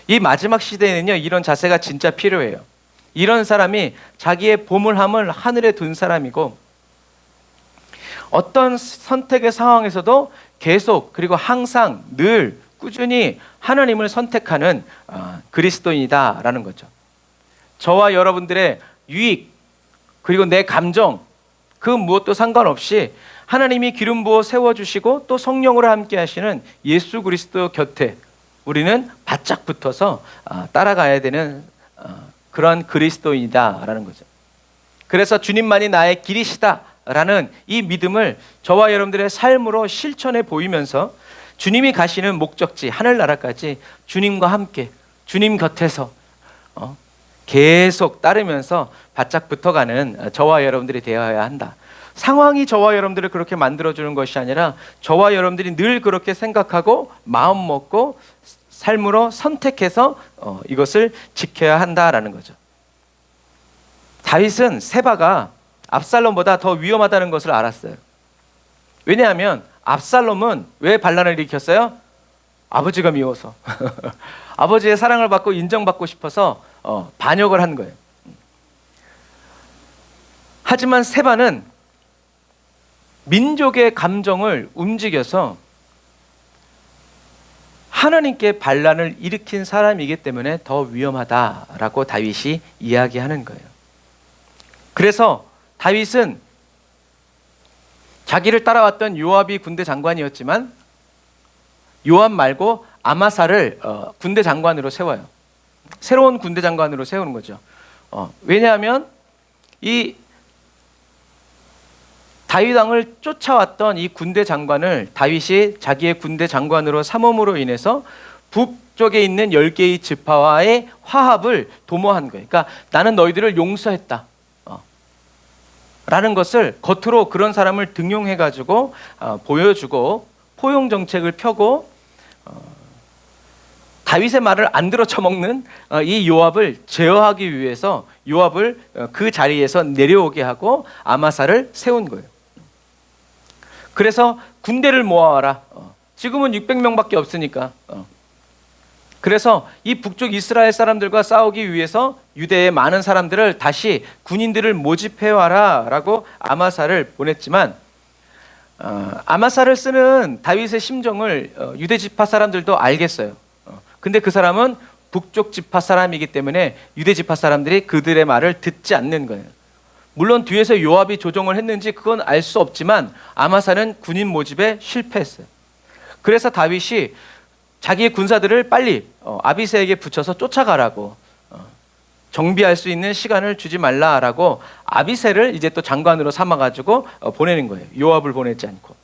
이 마지막 시대에는요, 이런 자세가 진짜 필요해요. 이런 사람이 자기의 보물함을 하늘에 둔 사람이고 어떤 선택의 상황에서도 계속 그리고 항상 늘 꾸준히 하나님을 선택하는 그리스도인이다라는 거죠. 저와 여러분들의 유익 그리고 내 감정 그 무엇도 상관없이 하나님이 기름 부어 세워주시고 또 성령으로 함께 하시는 예수 그리스도 곁에 우리는 바짝 붙어서 따라가야 되는 그런 그리스도인이다라는 거죠. 그래서 주님만이 나의 길이시다 라는 이 믿음을 저와 여러분들의 삶으로 실천해 보이면서 주님이 가시는 목적지 하늘나라까지 주님과 함께 주님 곁에서 계속 따르면서 바짝 붙어가는 저와 여러분들이 되어야 한다. 상황이 저와 여러분들을 그렇게 만들어주는 것이 아니라 저와 여러분들이 늘 그렇게 생각하고 마음 먹고 삶으로 선택해서 이것을 지켜야 한다라는 거죠. 다윗은 세바가 압살롬보다 더 위험하다는 것을 알았어요. 왜냐하면 압살롬은 왜 반란을 일으켰어요? 아버지가 미워서 아버지의 사랑을 받고 인정받고 싶어서 반역을 한 거예요. 하지만 세바는 민족의 감정을 움직여서 하나님께 반란을 일으킨 사람이기 때문에 더 위험하다라고 다윗이 이야기하는 거예요. 그래서 다윗은 자기를 따라왔던 요압이 군대 장관이었지만 요압 말고 아마사를 군대 장관으로 세워요. 새로운 군대 장관으로 세우는 거죠. 왜냐하면 이 다윗 왕을 쫓아왔던 이 군대 장관을 다윗이 자기의 군대 장관으로 삼음으로 인해서 북쪽에 있는 10개의 지파와의 화합을 도모한 거예요. 그러니까 나는 너희들을 용서했다 라는 것을 겉으로 그런 사람을 등용해가지고 보여주고 포용 정책을 펴고 다윗의 말을 안 들어 처먹는 이 요압을 제어하기 위해서 요압을 그 자리에서 내려오게 하고 아마사를 세운 거예요. 그래서 군대를 모아와라. 지금은 600명밖에 없으니까. 그래서 이 북쪽 이스라엘 사람들과 싸우기 위해서 유대의 많은 사람들을 다시 군인들을 모집해와라 라고 아마사를 보냈지만 아마사를 쓰는 다윗의 심정을 유대 지파 사람들도 알겠어요. 근데 그 사람은 북쪽 지파 사람이기 때문에 유대 지파 사람들이 그들의 말을 듣지 않는 거예요. 물론 뒤에서 요압이 조정을 했는지 그건 알 수 없지만 아마사는 군인 모집에 실패했어요. 그래서 다윗이 자기의 군사들을 빨리 아비새에게 붙여서 쫓아가라고 정비할 수 있는 시간을 주지 말라라고 아비새를 이제 또 장관으로 삼아가지고 보내는 거예요. 요압을 보내지 않고.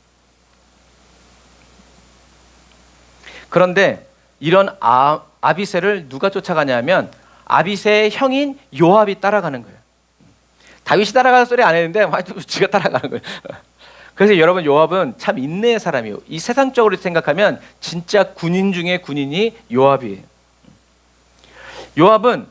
그런데 이런 아비새를 누가 쫓아가냐면 아비새의 형인 요압이 따라가는 거예요. 다윗이 따라가는 소리 안 했는데 지가 따라가는 거예요. 그래서 여러분 요압은 참 인내의 사람이에요. 이 세상적으로 생각하면 진짜 군인 중에 군인이 요압이에요. 요압은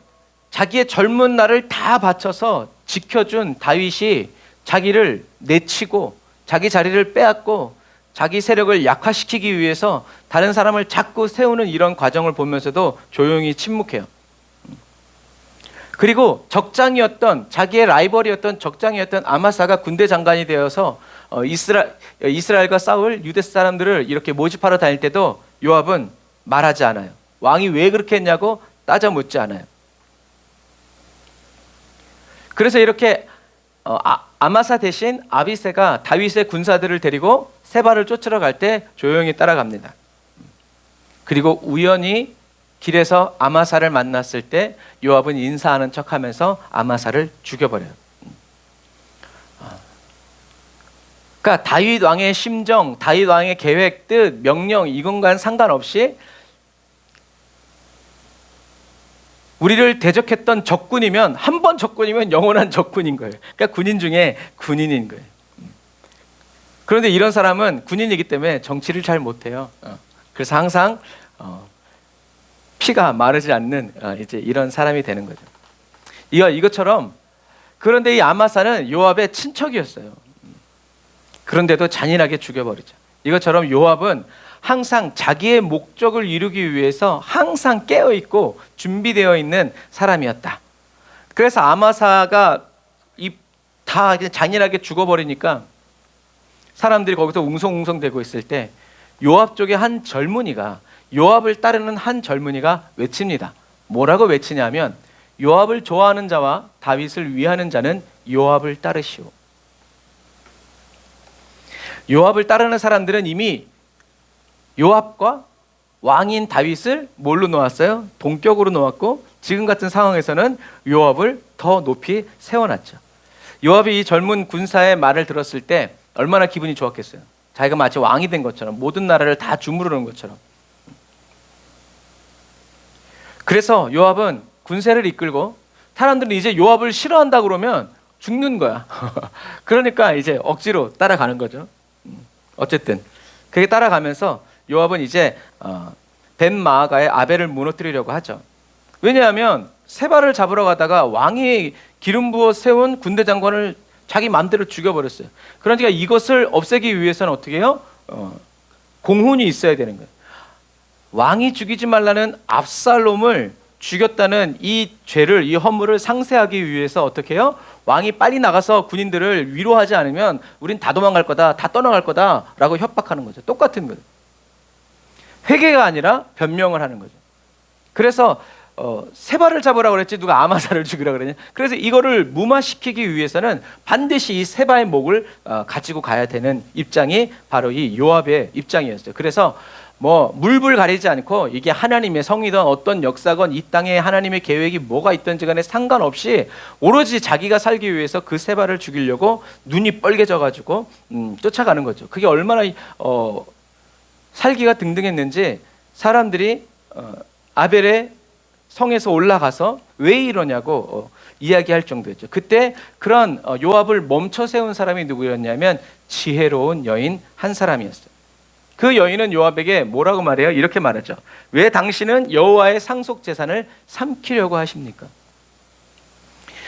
자기의 젊은 날을 다 바쳐서 지켜준 다윗이 자기를 내치고 자기 자리를 빼앗고 자기 세력을 약화시키기 위해서 다른 사람을 자꾸 세우는 이런 과정을 보면서도 조용히 침묵해요. 그리고 자기의 라이벌이었던 적장이었던 아마사가 군대 장관이 되어서 이스라엘과 싸울 유대 사람들을 이렇게 모집하러 다닐 때도 요압은 말하지 않아요. 왕이 왜 그렇게 했냐고 따져 묻지 않아요. 그래서 이렇게 아마사 대신 아비새가 다윗의 군사들을 데리고 세바를 쫓으러 갈 때 조용히 따라갑니다. 그리고 우연히 길에서 아마사를 만났을 때 요압은 인사하는 척하면서 아마사를 죽여버려요. 그러니까 다윗 왕의 심정, 다윗 왕의 계획, 뜻, 명령 이건과는 상관없이 우리를 대적했던 적군이면 한 번 적군이면 영원한 적군인 거예요. 그러니까 군인 중에 군인인 거예요. 그런데 이런 사람은 군인이기 때문에 정치를 잘 못해요. 그래서 항상 피가 마르지 않는 이제 이런 사람이 되는 거죠. 이것처럼 그런데 이 아마사는 요압의 친척이었어요. 그런데도 잔인하게 죽여버리죠. 이것처럼 요압은 항상 자기의 목적을 이루기 위해서 항상 깨어있고 준비되어 있는 사람이었다. 그래서 아마사가 다 잔인하게 죽어버리니까 사람들이 거기서 웅성웅성대고 있을 때 요압 쪽에 한 젊은이가 요압을 따르는 한 젊은이가 외칩니다. 뭐라고 외치냐면 요압을 좋아하는 자와 다윗을 위하는 자는 요압을 따르시오. 요압을 따르는 사람들은 이미 요압과 왕인 다윗을 뭘로 놓았어요? 동격으로 놓았고 지금 같은 상황에서는 요압을 더 높이 세워놨죠. 요압이 이 젊은 군사의 말을 들었을 때 얼마나 기분이 좋았겠어요. 자기가 마치 왕이 된 것처럼 모든 나라를 다 주무르는 것처럼. 그래서 요압은 군세를 이끌고 사람들은 이제 요압을 싫어한다 그러면 죽는 거야. 그러니까 이제 억지로 따라가는 거죠. 어쨌든 그게 따라가면서 요압은 이제 벤 마아가의 아벨을 무너뜨리려고 하죠. 왜냐하면 세바를 잡으러 가다가 왕이 기름 부어 세운 군대 장관을 자기 마음대로 죽여버렸어요. 그러니까 이것을 없애기 위해서는 어떻게 해요? 공훈이 있어야 되는 거예요. 왕이 죽이지 말라는 압살롬을 죽였다는 이 죄를, 이 허물을 상쇄하기 위해서 어떻게 해요? 왕이 빨리 나가서 군인들을 위로하지 않으면 우린 다 도망갈 거다, 다 떠나갈 거다 라고 협박하는 거죠. 똑같은 거예요. 회개가 아니라 변명을 하는 거죠. 그래서 세바를 잡으라고 그랬지 누가 아마사를 죽이라고 그랬냐. 그래서 이거를 무마시키기 위해서는 반드시 이 세바의 목을 가지고 가야 되는 입장이 바로 이 요압의 입장이었어요. 그래서 뭐 물불 가리지 않고 이게 하나님의 성이든 어떤 역사건 이 땅에 하나님의 계획이 뭐가 있든지 간에 상관없이 오로지 자기가 살기 위해서 그 세바를 죽이려고 눈이 뻘개져 가지고 쫓아가는 거죠. 그게 얼마나 살기가 등등했는지 사람들이 아벨의 성에서 올라가서 왜 이러냐고 이야기할 정도였죠. 그때 그런 요압을 멈춰 세운 사람이 누구였냐면 지혜로운 여인 한 사람이었어요. 그 여인은 요압에게 뭐라고 말해요? 이렇게 말하죠. 왜 당신은 여호와의 상속 재산을 삼키려고 하십니까?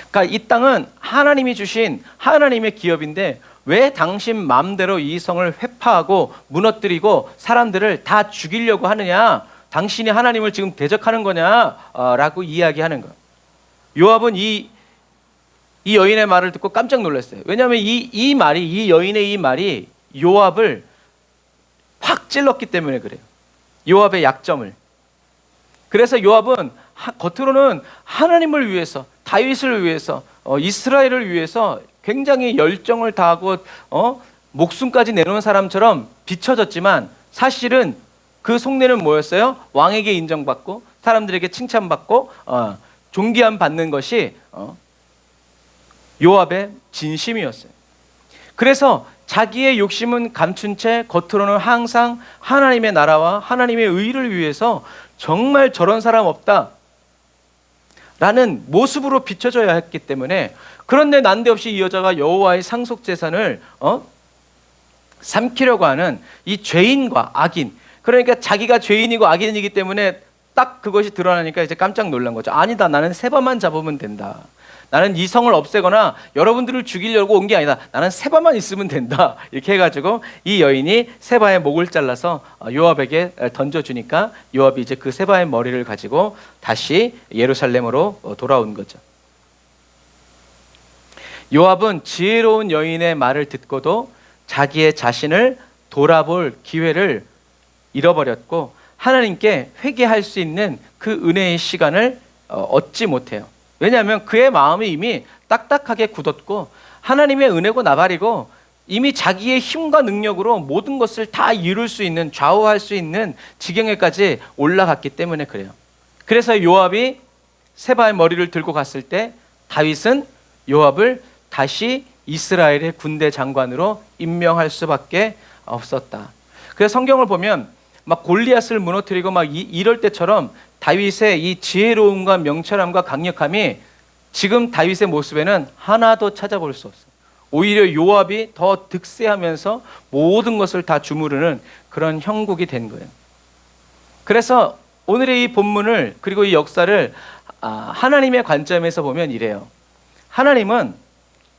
그러니까 이 땅은 하나님이 주신 하나님의 기업인데 왜 당신 마음대로 이 성을 회파하고 무너뜨리고 사람들을 다 죽이려고 하느냐? 당신이 하나님을 지금 대적하는 거냐라고 이야기하는 거예요. 요압은 이 여인의 말을 듣고 깜짝 놀랐어요. 왜냐하면 이 여인의 이 말이 요압을 확 찔렀기 때문에 그래요. 요압의 약점을. 그래서 요압은 겉으로는 하나님을 위해서, 다윗을 위해서, 이스라엘을 위해서 굉장히 열정을 다하고 목숨까지 내놓은 사람처럼 비춰졌지만 사실은 그 속내는 뭐였어요? 왕에게 인정받고 사람들에게 칭찬받고 존귀함 받는 것이 요압의 진심이었어요. 그래서 자기의 욕심은 감춘 채 겉으로는 항상 하나님의 나라와 하나님의 의를 위해서 정말 저런 사람 없다 라는 모습으로 비춰져야 했기 때문에, 그런데 난데없이 이 여자가 여호와의 상속 재산을 삼키려고 하는 이 죄인과 악인, 그러니까 자기가 죄인이고 악인이기 때문에 딱 그것이 드러나니까 이제 깜짝 놀란 거죠. 아니다, 나는 세바만 잡으면 된다. 나는 이 성을 없애거나 여러분들을 죽이려고 온 게 아니다. 나는 세바만 있으면 된다. 이렇게 해가지고 이 여인이 세바의 목을 잘라서 요압에게 던져주니까 요압이 이제 그 세바의 머리를 가지고 다시 예루살렘으로 돌아온 거죠. 요압은 지혜로운 여인의 말을 듣고도 자기의 자신을 돌아볼 기회를 잃어버렸고 하나님께 회개할 수 있는 그 은혜의 시간을 얻지 못해요. 왜냐하면 그의 마음이 이미 딱딱하게 굳었고 하나님의 은혜고 나발이고 이미 자기의 힘과 능력으로 모든 것을 다 이룰 수 있는, 좌우할 수 있는 지경에까지 올라갔기 때문에 그래요. 그래서 요압이 세바의 머리를 들고 갔을 때 다윗은 요압을 다시 이스라엘의 군대 장관으로 임명할 수밖에 없었다. 그래서 성경을 보면 막 골리앗을 무너뜨리고 막 이럴 때처럼 다윗의 이 지혜로움과 명철함과 강력함이 지금 다윗의 모습에는 하나도 찾아볼 수 없어요. 오히려 요압이 더 득세하면서 모든 것을 다 주무르는 그런 형국이 된 거예요. 그래서 오늘의 이 본문을, 그리고 이 역사를 하나님의 관점에서 보면 이래요. 하나님은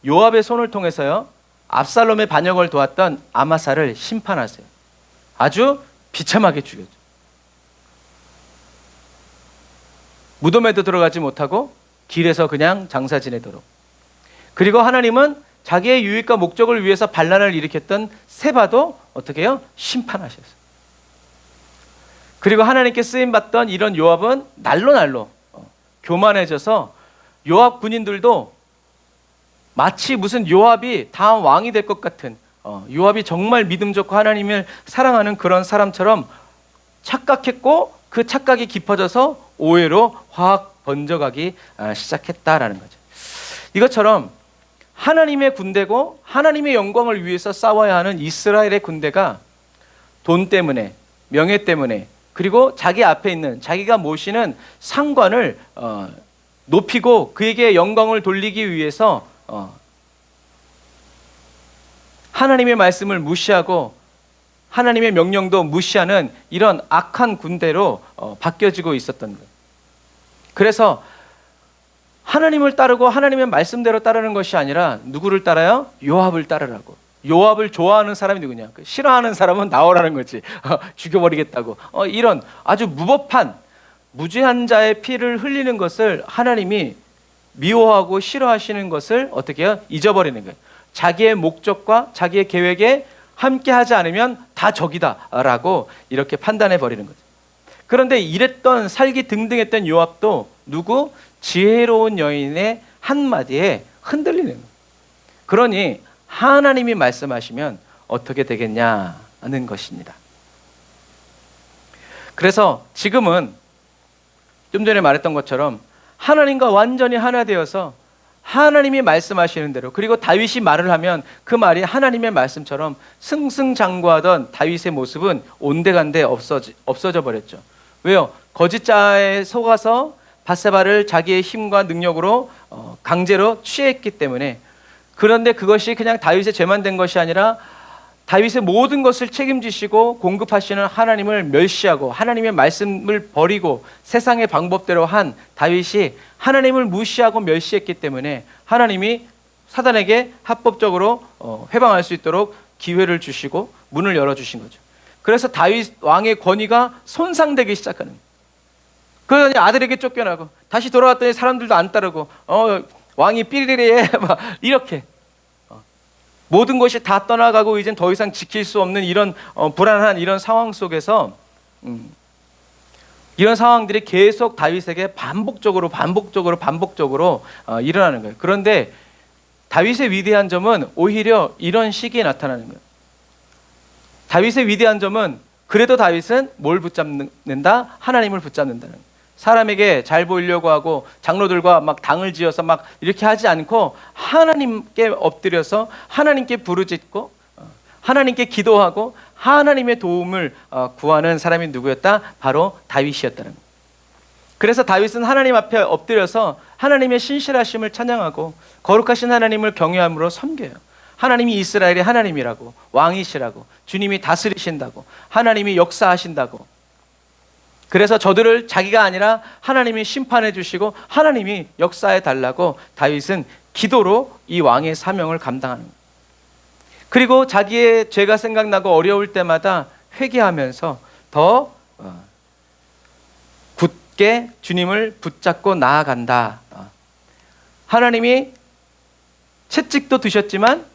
요압의 손을 통해서요, 압살롬의 반역을 도왔던 아마사를 심판하세요. 아주 비참하게 죽였죠. 무덤에도 들어가지 못하고 길에서 그냥 장사 지내도록. 그리고 하나님은 자기의 유익과 목적을 위해서 반란을 일으켰던 세바도 어떻게 해요? 심판하셨어요. 그리고 하나님께 쓰임받던 이런 요압은 날로 교만해져서 요압 군인들도 마치 무슨 요압이 다음 왕이 될 것 같은, 요압이 정말 믿음 좋고 하나님을 사랑하는 그런 사람처럼 착각했고 그 착각이 깊어져서 오해로 확 번져가기 시작했다라는 거죠. 이것처럼 하나님의 군대고 하나님의 영광을 위해서 싸워야 하는 이스라엘의 군대가 돈 때문에, 명예 때문에, 그리고 자기 앞에 있는 자기가 모시는 상관을 높이고 그에게 영광을 돌리기 위해서 하나님의 말씀을 무시하고 하나님의 명령도 무시하는 이런 악한 군대로 바뀌어지고 있었던 거예요. 그래서 하나님을 따르고 하나님의 말씀대로 따르는 것이 아니라 누구를 따라요? 요압을 따르라고. 요압을 좋아하는 사람이 누구냐? 싫어하는 사람은 나오라는 거지. 죽여버리겠다고. 이런 아주 무법한 무죄한 자의 피를 흘리는 것을 하나님이 미워하고 싫어하시는 것을 어떻게 해요? 잊어버리는 거예요. 자기의 목적과 자기의 계획에 함께 하지 않으면 다 적이다 라고 이렇게 판단해 버리는 거죠. 그런데 이랬던 살기 등등했던 요압도 누구? 지혜로운 여인의 한마디에 흔들리는 거예요. 그러니 하나님이 말씀하시면 어떻게 되겠냐는 것입니다. 그래서 지금은 좀 전에 말했던 것처럼 하나님과 완전히 하나 되어서 하나님이 말씀하시는 대로, 그리고 다윗이 말을 하면 그 말이 하나님의 말씀처럼 승승장구하던 다윗의 모습은 온데간데 없어져 버렸죠. 왜요? 거짓자에 속아서 밧세바를 자기의 힘과 능력으로 강제로 취했기 때문에. 그런데 그것이 그냥 다윗의 죄만 된 것이 아니라 다윗의 모든 것을 책임지시고 공급하시는 하나님을 멸시하고 하나님의 말씀을 버리고 세상의 방법대로 한 다윗이 하나님을 무시하고 멸시했기 때문에 하나님이 사단에게 합법적으로 해방할 수 있도록 기회를 주시고 문을 열어주신 거죠. 그래서 다윗 왕의 권위가 손상되기 시작하는 거예요. 그러더니 아들에게 쫓겨나고 다시 돌아왔더니 사람들도 안 따르고 왕이 삐리리해 막 이렇게 모든 것이 다 떠나가고 이젠 더 이상 지킬 수 없는 이런 불안한 이런 상황 속에서 이런 상황들이 계속 다윗에게 반복적으로 일어나는 거예요. 그런데 다윗의 위대한 점은 오히려 이런 시기에 나타나는 거예요. 다윗의 위대한 점은 그래도 다윗은 뭘 붙잡는다? 하나님을 붙잡는다는 거예요. 사람에게 잘 보이려고 하고 장로들과 막 당을 지어서 막 이렇게 하지 않고 하나님께 엎드려서 하나님께 부르짖고 하나님께 기도하고 하나님의 도움을 구하는 사람이 누구였다? 바로 다윗이었다는 거예요. 그래서 다윗은 하나님 앞에 엎드려서 하나님의 신실하심을 찬양하고 거룩하신 하나님을 경외함으로 섬겨요. 하나님이 이스라엘의 하나님이라고, 왕이시라고, 주님이 다스리신다고, 하나님이 역사하신다고. 그래서 저들을 자기가 아니라 하나님이 심판해 주시고 하나님이 역사해 달라고 다윗은 기도로 이 왕의 사명을 감당하는 거예요. 그리고 자기의 죄가 생각나고 어려울 때마다 회개하면서 더 굳게 주님을 붙잡고 나아간다. 하나님이 채찍도 드셨지만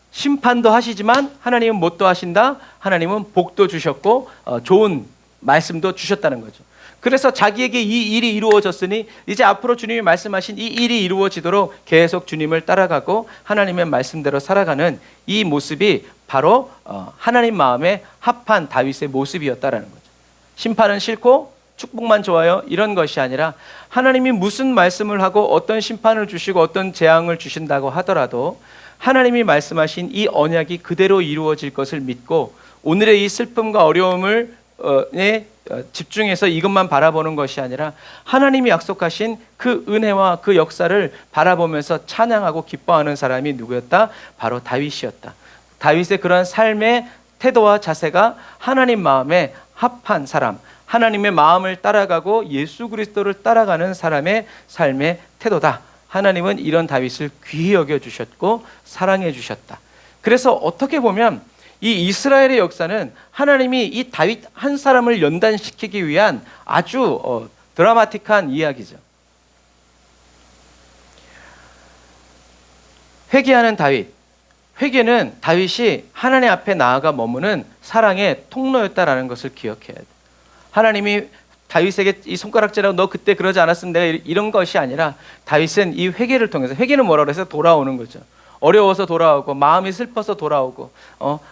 심판도 하시지만 하나님은 뭣도 하신다? 하나님은 복도 주셨고 좋은 말씀도 주셨다는 거죠. 그래서 자기에게 이 일이 이루어졌으니 이제 앞으로 주님이 말씀하신 이 일이 이루어지도록 계속 주님을 따라가고 하나님의 말씀대로 살아가는 이 모습이 바로 하나님 마음에 합한 다윗의 모습이었다라는 거죠. 심판은 싫고 축복만 좋아요 이런 것이 아니라 하나님이 무슨 말씀을 하고 어떤 심판을 주시고 어떤 재앙을 주신다고 하더라도 하나님이 말씀하신 이 언약이 그대로 이루어질 것을 믿고 오늘의 이 슬픔과 어려움을 집중해서 이것만 바라보는 것이 아니라 하나님이 약속하신 그 은혜와 그 역사를 바라보면서 찬양하고 기뻐하는 사람이 누구였다? 바로 다윗이었다. 다윗의 그런 삶의 태도와 자세가 하나님 마음에 합한 사람, 하나님의 마음을 따라가고 예수 그리스도를 따라가는 사람의 삶의 태도다. 하나님은 이런 다윗을 귀히 여겨주셨고 사랑해 주셨다. 그래서 어떻게 보면 이 이스라엘의 역사는 하나님이 이 다윗 한 사람을 연단시키기 위한 아주 드라마틱한 이야기죠. 회개하는 다윗. 회개는 다윗이 하나님 앞에 나아가 머무는 사랑의 통로였다라는 것을 기억해야 돼. 하나님이 다윗에게 이 손가락질하고 너 그때 그러지 않았으면 내가 이런 것이 아니라 다윗은 이 회개를 통해서, 회개는 뭐라고 해서 돌아오는 거죠. 어려워서 돌아오고 마음이 슬퍼서 돌아오고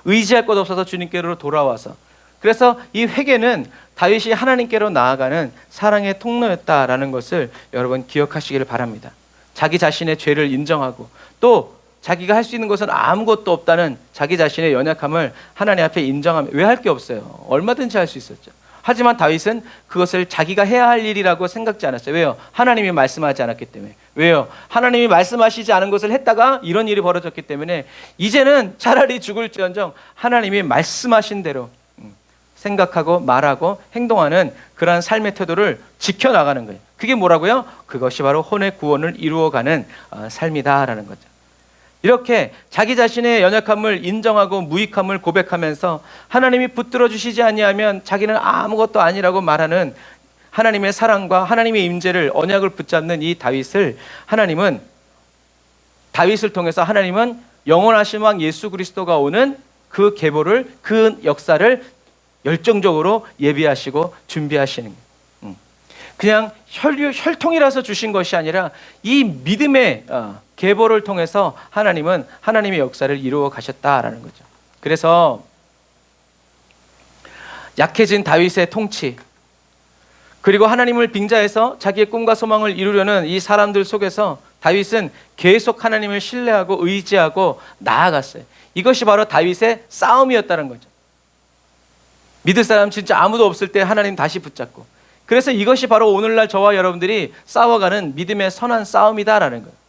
의지할 것 없어서 주님께로 돌아와서, 그래서 이 회개는 다윗이 하나님께로 나아가는 사랑의 통로였다라는 것을 여러분 기억하시기를 바랍니다. 자기 자신의 죄를 인정하고 또 자기가 할 수 있는 것은 아무것도 없다는 자기 자신의 연약함을 하나님 앞에 인정하면 왜 할 게 없어요. 얼마든지 할 수 있었죠. 하지만 다윗은 그것을 자기가 해야 할 일이라고 생각지 않았어요. 왜요? 하나님이 말씀하지 않았기 때문에. 왜요? 하나님이 말씀하시지 않은 것을 했다가 이런 일이 벌어졌기 때문에 이제는 차라리 죽을지언정 하나님이 말씀하신 대로 생각하고 말하고 행동하는 그러한 삶의 태도를 지켜나가는 거예요. 그게 뭐라고요? 그것이 바로 혼의 구원을 이루어가는 삶이다라는 거죠. 이렇게 자기 자신의 연약함을 인정하고 무익함을 고백하면서 하나님이 붙들어 주시지 아니하면 자기는 아무것도 아니라고 말하는 하나님의 사랑과 하나님의 임재를, 언약을 붙잡는 이 다윗을 다윗을 통해서 하나님은 영원하신 왕 예수 그리스도가 오는 그 계보를, 그 역사를 열정적으로 예비하시고 준비하시는 거예요. 그냥 혈통이라서 주신 것이 아니라 이 믿음의 계보를 통해서 하나님은 하나님의 역사를 이루어 가셨다라는 거죠. 그래서 약해진 다윗의 통치, 그리고 하나님을 빙자해서 자기의 꿈과 소망을 이루려는 이 사람들 속에서 다윗은 계속 하나님을 신뢰하고 의지하고 나아갔어요. 이것이 바로 다윗의 싸움이었다는 거죠. 믿을 사람 진짜 아무도 없을 때 하나님 다시 붙잡고, 그래서 이것이 바로 오늘날 저와 여러분들이 싸워가는 믿음의 선한 싸움이다라는 거예요.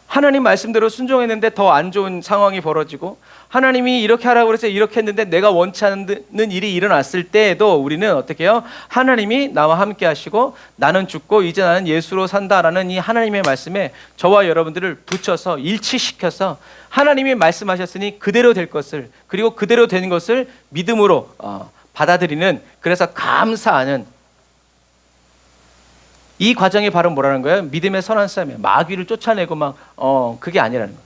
하나님 말씀대로 순종했는데 더 안 좋은 상황이 벌어지고, 하나님이 이렇게 하라고 그래서 이렇게 했는데 내가 원치 않는 일이 일어났을 때에도 우리는 어떻게 해요? 하나님이 나와 함께 하시고 나는 죽고 이제 나는 예수로 산다라는 이 하나님의 말씀에 저와 여러분들을 붙여서 일치시켜서 하나님이 말씀하셨으니 그대로 될 것을, 그리고 그대로 된 것을 믿음으로 받아들이는, 그래서 감사하는 이 과정이 바로 뭐라는 거예요? 믿음의 선한 싸움이에요. 마귀를 쫓아내고 그게 아니라는 거예요.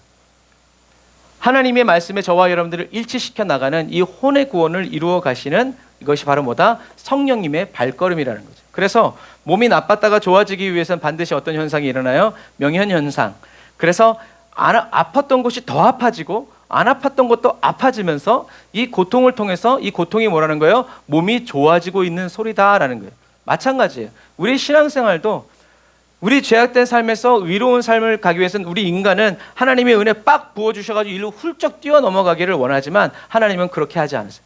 하나님의 말씀에 저와 여러분들을 일치시켜 나가는 이 혼의 구원을 이루어 가시는 이것이 바로 뭐다? 성령님의 발걸음이라는 거죠. 그래서 몸이 나빴다가 좋아지기 위해서는 반드시 어떤 현상이 일어나요? 명현 현상. 그래서 아팠던 곳이 더 아파지고 안 아팠던 것도 아파지면서 이 고통을 통해서 이 고통이 뭐라는 거예요? 몸이 좋아지고 있는 소리다라는 거예요. 마찬가지예요. 우리 신앙생활도 우리 죄악된 삶에서 의로운 삶을 가기 위해서는 우리 인간은 하나님의 은혜 빡 부어주셔가지고 일로 훌쩍 뛰어넘어가기를 원하지만 하나님은 그렇게 하지 않으세요.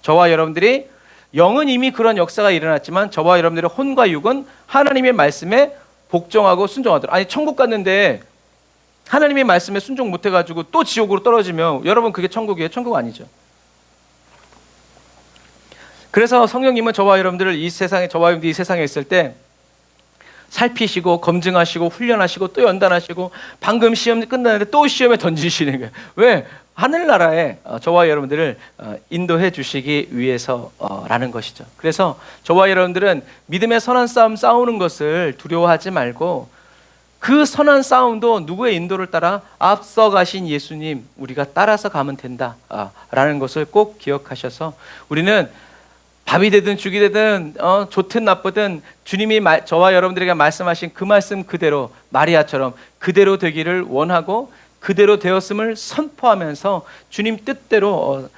저와 여러분들이 영은 이미 그런 역사가 일어났지만 저와 여러분들의 혼과 육은 하나님의 말씀에 복종하고 순종하도록. 아니 천국 갔는데 하나님의 말씀에 순종 못해가지고 또 지옥으로 떨어지면 여러분 그게 천국이에요? 천국 아니죠. 그래서 성령님은 저와 여러분들을 이 세상에, 저와 여러분들이 이 세상에 있을 때 살피시고 검증하시고 훈련하시고 또 연단하시고, 방금 시험 끝나는데 또 시험에 던지시는 거예요. 왜? 하늘나라에 저와 여러분들을 인도해 주시기 위해서라는 것이죠. 그래서 저와 여러분들은 믿음의 선한 싸움 싸우는 것을 두려워하지 말고, 그 선한 싸움도 누구의 인도를 따라? 앞서가신 예수님 우리가 따라서 가면 된다 라는 것을 꼭 기억하셔서, 우리는 밥이 되든 죽이 되든 좋든 나쁘든 주님이 저와 여러분들에게 말씀하신 그 말씀 그대로, 마리아처럼 그대로 되기를 원하고 그대로 되었음을 선포하면서 주님 뜻대로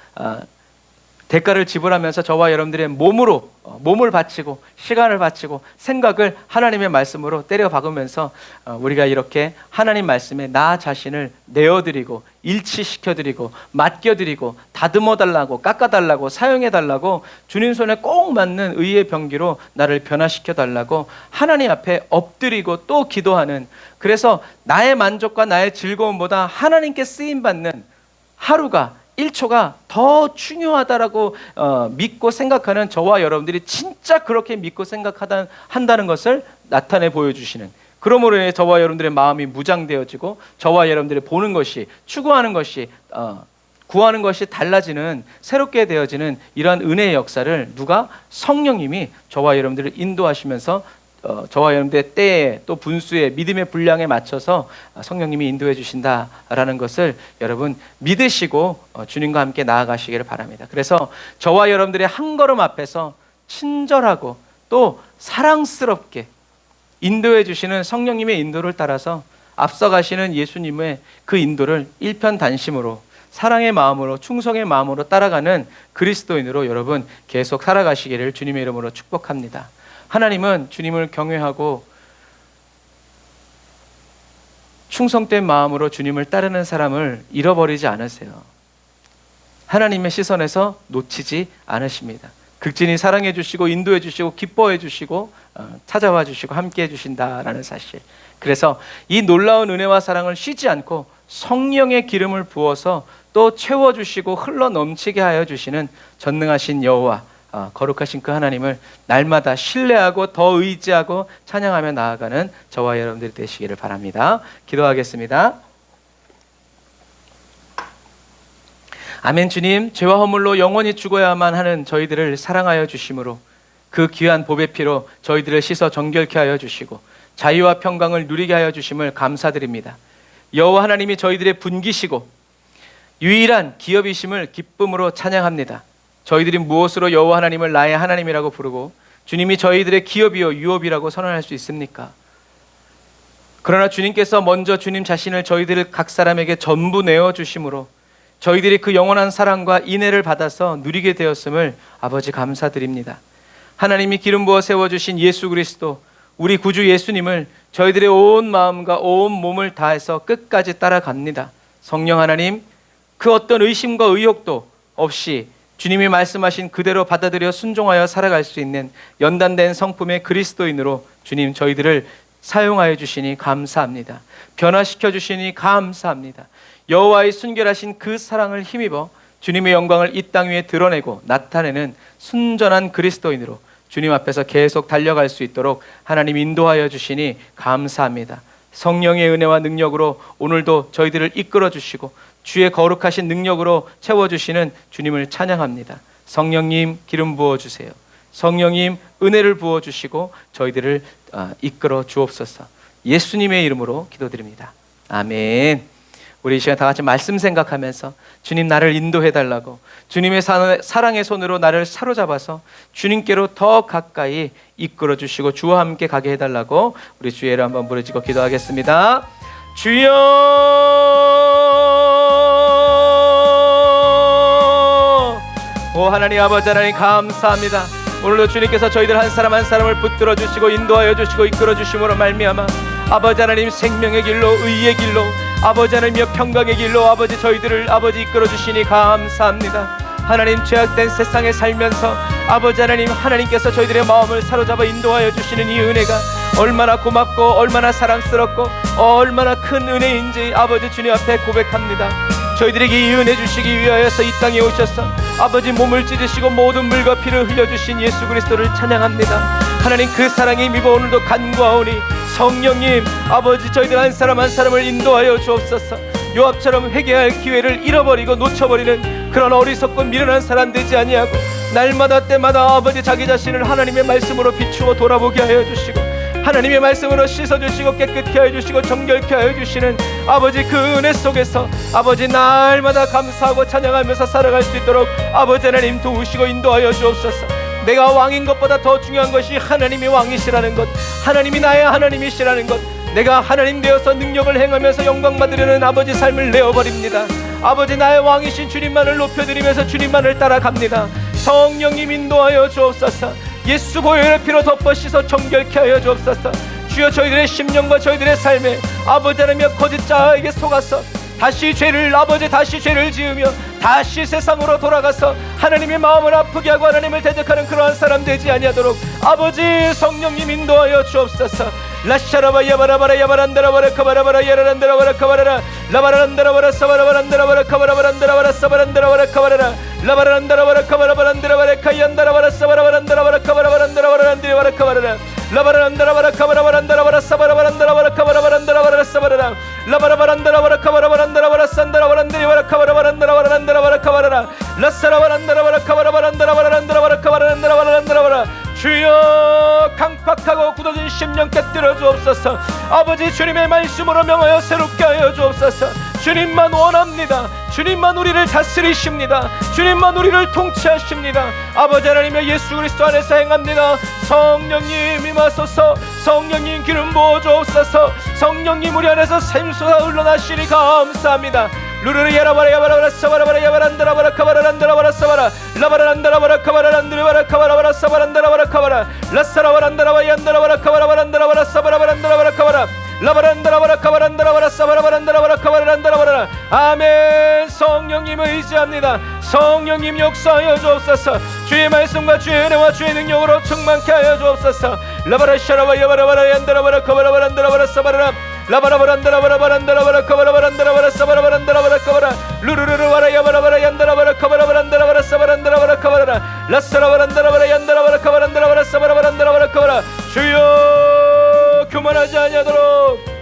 대가를 지불하면서 저와 여러분들의 몸을 바치고 시간을 바치고 생각을 하나님의 말씀으로 때려 박으면서 우리가 이렇게 하나님 말씀에 나 자신을 내어드리고 일치시켜드리고 맡겨드리고 다듬어달라고 깎아달라고 사용해달라고, 주님 손에 꼭 맞는 의의 병기로 나를 변화시켜달라고 하나님 앞에 엎드리고 또 기도하는, 그래서 나의 만족과 나의 즐거움보다 하나님께 쓰임받는 하루가 1초가 더 중요하다라고 믿고 생각하는 저와 여러분들이 진짜 그렇게 믿고 한다는 것을 나타내 보여주시는, 그러므로 인해 저와 여러분들의 마음이 무장되어지고 저와 여러분들이 보는 것이, 추구하는 것이, 구하는 것이 달라지는, 새롭게 되어지는 이러한 은혜의 역사를 누가? 성령님이 저와 여러분들을 인도하시면서 저와 여러분들의 때에 또 분수에 믿음의 분량에 맞춰서 성령님이 인도해 주신다라는 것을 여러분 믿으시고 주님과 함께 나아가시기를 바랍니다. 그래서 저와 여러분들의 한 걸음 앞에서 친절하고 또 사랑스럽게 인도해 주시는 성령님의 인도를 따라서 앞서가시는 예수님의 그 인도를 일편단심으로 사랑의 마음으로, 충성의 마음으로 따라가는 그리스도인으로 여러분 계속 살아가시기를 주님의 이름으로 축복합니다. 하나님은 주님을 경외하고 충성된 마음으로 주님을 따르는 사람을 잃어버리지 않으세요. 하나님의 시선에서 놓치지 않으십니다. 극진히 사랑해 주시고 인도해 주시고 기뻐해 주시고 찾아와 주시고 함께 해 주신다라는 사실. 그래서 이 놀라운 은혜와 사랑을 쉬지 않고 성령의 기름을 부어서 또 채워주시고 흘러 넘치게 하여 주시는 전능하신 여호와, 거룩하신 그 하나님을 날마다 신뢰하고 더 의지하고 찬양하며 나아가는 저와 여러분들이 되시기를 바랍니다. 기도하겠습니다. 아멘. 주님, 죄와 허물로 영원히 죽어야만 하는 저희들을 사랑하여 주심으로 그 귀한 보배 피로 저희들을 씻어 정결케 하여 주시고 자유와 평강을 누리게 하여 주심을 감사드립니다. 여호와 하나님이 저희들의 분기시고 유일한 기업이심을 기쁨으로 찬양합니다. 저희들이 무엇으로 여호와 하나님을 나의 하나님이라고 부르고 주님이 저희들의 기업이요 유업이라고 선언할 수 있습니까? 그러나 주님께서 먼저 주님 자신을 저희들 각 사람에게 전부 내어주심으로 저희들이 그 영원한 사랑과 인애를 받아서 누리게 되었음을 아버지 감사드립니다. 하나님이 기름 부어 세워주신 예수 그리스도, 우리 구주 예수님을 저희들의 온 마음과 온 몸을 다해서 끝까지 따라갑니다. 성령 하나님, 그 어떤 의심과 의혹도 없이 주님이 말씀하신 그대로 받아들여 순종하여 살아갈 수 있는 연단된 성품의 그리스도인으로 주님 저희들을 사용하여 주시니 감사합니다. 변화시켜 주시니 감사합니다. 여호와의 순결하신 그 사랑을 힘입어 주님의 영광을 이 땅 위에 드러내고 나타내는 순전한 그리스도인으로 주님 앞에서 계속 달려갈 수 있도록 하나님 인도하여 주시니 감사합니다. 성령의 은혜와 능력으로 오늘도 저희들을 이끌어 주시고 주의 거룩하신 능력으로 채워주시는 주님을 찬양합니다. 성령님 기름 부어주세요. 성령님 은혜를 부어주시고 저희들을 이끌어 주옵소서. 예수님의 이름으로 기도드립니다. 아멘. 우리 이 시간 다 같이 말씀 생각하면서 주님 나를 인도해달라고, 주님의 사랑의 손으로 나를 사로잡아서 주님께로 더 가까이 이끌어 주시고 주와 함께 가게 해달라고 우리 주의 이름 한번 부르짖고 기도하겠습니다. 주여, 오 하나님 아버지 하나님 감사합니다. 오늘도 주님께서 저희들 한 사람 한 사람을 붙들어 주시고 인도하여 주시고 이끌어 주심으로 말미암아 아버지 하나님 생명의 길로 의의 길로 아버지 하나님의 평강의 길로 아버지 저희들을 아버지 이끌어 주시니 감사합니다. 하나님 죄악된 세상에 살면서 아버지 하나님 하나님께서 저희들의 마음을 사로잡아 인도하여 주시는 이 은혜가 얼마나 고맙고 얼마나 사랑스럽고 얼마나 큰 은혜인지 아버지 주님 앞에 고백합니다. 저희들에게 이 은혜 주시기 위하여서 이 땅에 오셔서 아버지 몸을 찢으시고 모든 물과 피를 흘려주신 예수 그리스도를 찬양합니다. 하나님 그 사랑에 힘입어 오늘도 간구하오니 성령님 아버지 저희들 한 사람 한 사람을 인도하여 주옵소서. 요압처럼 회개할 기회를 잃어버리고 놓쳐버리는 그런 어리석고 미련한 사람 되지 아니하고 날마다 때마다 아버지 자기 자신을 하나님의 말씀으로 비추어 돌아보게 하여 주시고 하나님의 말씀으로 씻어주시고 깨끗게 하여 주시고 정결케 하여 주시는 아버지 그 은혜 속에서 아버지 날마다 감사하고 찬양하면서 살아갈 수 있도록 아버지 하나님 도우시고 인도하여 주옵소서. 내가 왕인 것보다 더 중요한 것이 하나님이 왕이시라는 것, 하나님이 나의 하나님이시라는 것, 내가 하나님 되어서 능력을 행하면서 영광 받으려는 아버지 삶을 내어버립니다. 아버지 나의 왕이신 주님만을 높여드리면서 주님만을 따라갑니다. 성령님 인도하여 주옵소서. 예수 보혈의 피로 덮어 씻어 정결케 하여 주옵소서. 주여 저희들의 심령과 저희들의 삶에 아버지 하나님의 거짓 자에게 속아서 다시 죄를 지으며 다시 세상으로 돌아가서 하나님의 마음을 아프게 하고 하나님을 대적하는 그러한 사람 되지 아니하도록 아버지 성령님 인도하여 주옵소서. 라샤라바 야바라바라 야바란다라바라 카바라바라 야라란다라바라 카바라라 라바란다라바라 사바라바란다라바라 카바라바란다라바라 사바란다라바라 카바라라 라바란다라바라 카바라바란다라바라 카이안다라바라 사바라바란다라바라 카바라바란다라바라 카바라라 라바란다라바라 카바라바란다라바라 사바라바란다라바라 카바라바란다라바라 사바라라 라바라바란다라바라 카바라바란다라바라 산다라바란다라바라 카바라바란다라바라 카바라라 라사라바란다라바라 카바라바란다라바라 카바라란다라바라 주여 강팍하고 굳어진 심령 깨뜨려 주옵소서. 아버지 주님의 말씀으로 명하여 새롭게 하여 주옵소서. 주님만 원합니다. 주님만 우리를 다스리십니다. 주님만 우리를 통치하십니다. 아버지 하나님의 예수 그리스도 안에서 행합니다. 성령님 임하소서. 성령님 기름 부어 주옵소서. 성령님 우리 안에서 샘솟아 흘러나시니 감사합니다. 루루루 야라바라 야바라바라 사바라바라 야바란다라바라 카바라란다라바라 사바라 라바란다라바라 카바라란다라바라 카바라바라 사바란다라바라 카바라 라사라바란다라바라 얀다라바라 카바라바란다라바라 사바라바란다라바라 카바라 라바란다라바라 카바란다라바라 사바라바란다라바라 카바라란다라바라. 아멘. 성령님을 의지합니다. 성령님 역사하여 주옵소서. 주의 말씀과 주의 은혜와 주의 능력으로 충만케 하여 주옵소서. 라바라 샤라바 야바라바라 얀다라바라 카바라바란다라바라 사바라 라바라바란다라바라바란다라바라 카바라바란다라바라 사바라바란다라바라 카바라 루루루루바라 야바라바라 얀다라바라 카바라바란다라바라 사바란다라바라 카바라 라사라바란다라바라 얀다라바라 카바란다라바라 사바라바란다라바라 카바라. 주여 교만하지 아니하도록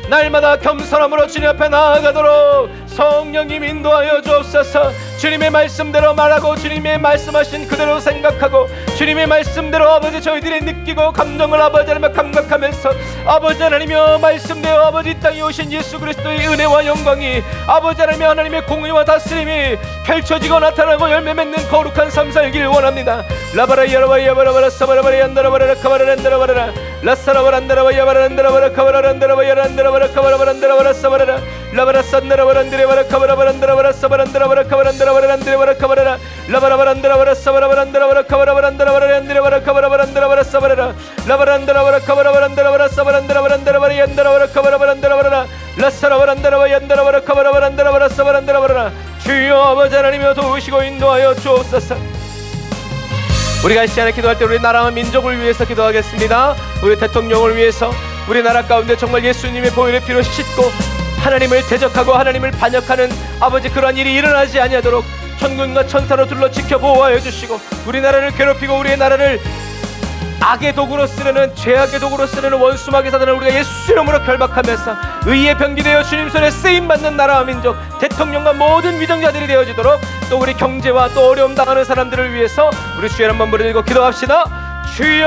날마다 겸손함으로 주님 앞에 나아가도록 성령님 인도하여 주옵소서. 주님의 말씀대로 말하고 주님의 말씀하신 그대로 생각하고 주님의 말씀대로 아버지 저희들이 느끼고 감동을 아버지 하나님과 감각하면서 아버지 하나님의 말씀대로 아버지 이 땅에 오신 예수 그리스도의 은혜와 영광이 아버지 하나님의 공의와 다스림이 펼쳐지고 나타나고 열매 맺는 거룩한 삶 살기를 원합니다. 라바라 야라바 야바라바라 사바라바라 얀다라바라 카바라란다라바라 라사라바란다라바 야바라란다라바라 카바라란다라바 야란다라바라 카바라바란다라바라 사바라라 라바라 산다라바란다라바라 카바라바란다라바라 사바란다라바라 카바란다라바란다라바라 카바라라 라바라바란다라바라 사바라바란다라바라 카바라바란다라바라 얀다라바라 카바라바란다라바라 사바라라 라바란다라바라 카바라바란다라바라 사바란다라바란다라바라 얀다라바라 카바라바란다라바라 라사라바란다라바 얀다라바라 카바라바란다라바라 사바란다라바라. 주여 아버지 하나님이여 도우시고 인도하여 주옵소서. 우리가 이 시간에 기도할 때 우리 나라와 민족을 위해서 기도하겠습니다. 우리 대통령을 위해서 우리 나라 가운데 정말 예수님의 보혈의 피로 씻고 하나님을 대적하고 하나님을 반역하는 아버지 그러한 일이 일어나지 아니하도록 천군과 천사로 둘러 지켜 보호하여 주시고 우리나라를 괴롭히고 우리의 나라를 악의 도구로 쓰려는 죄악의 도구로 쓰려는 원수마귀 사단을 우리가 예수 이름으로 결박하면서 의의 병기 되어 주님 손에 쓰임받는 나라와 민족 대통령과 모든 위정자들이 되어지도록 또 우리 경제와 또 어려움 당하는 사람들을 위해서 우리 주여 한번 부르짖고 기도합시다. 주여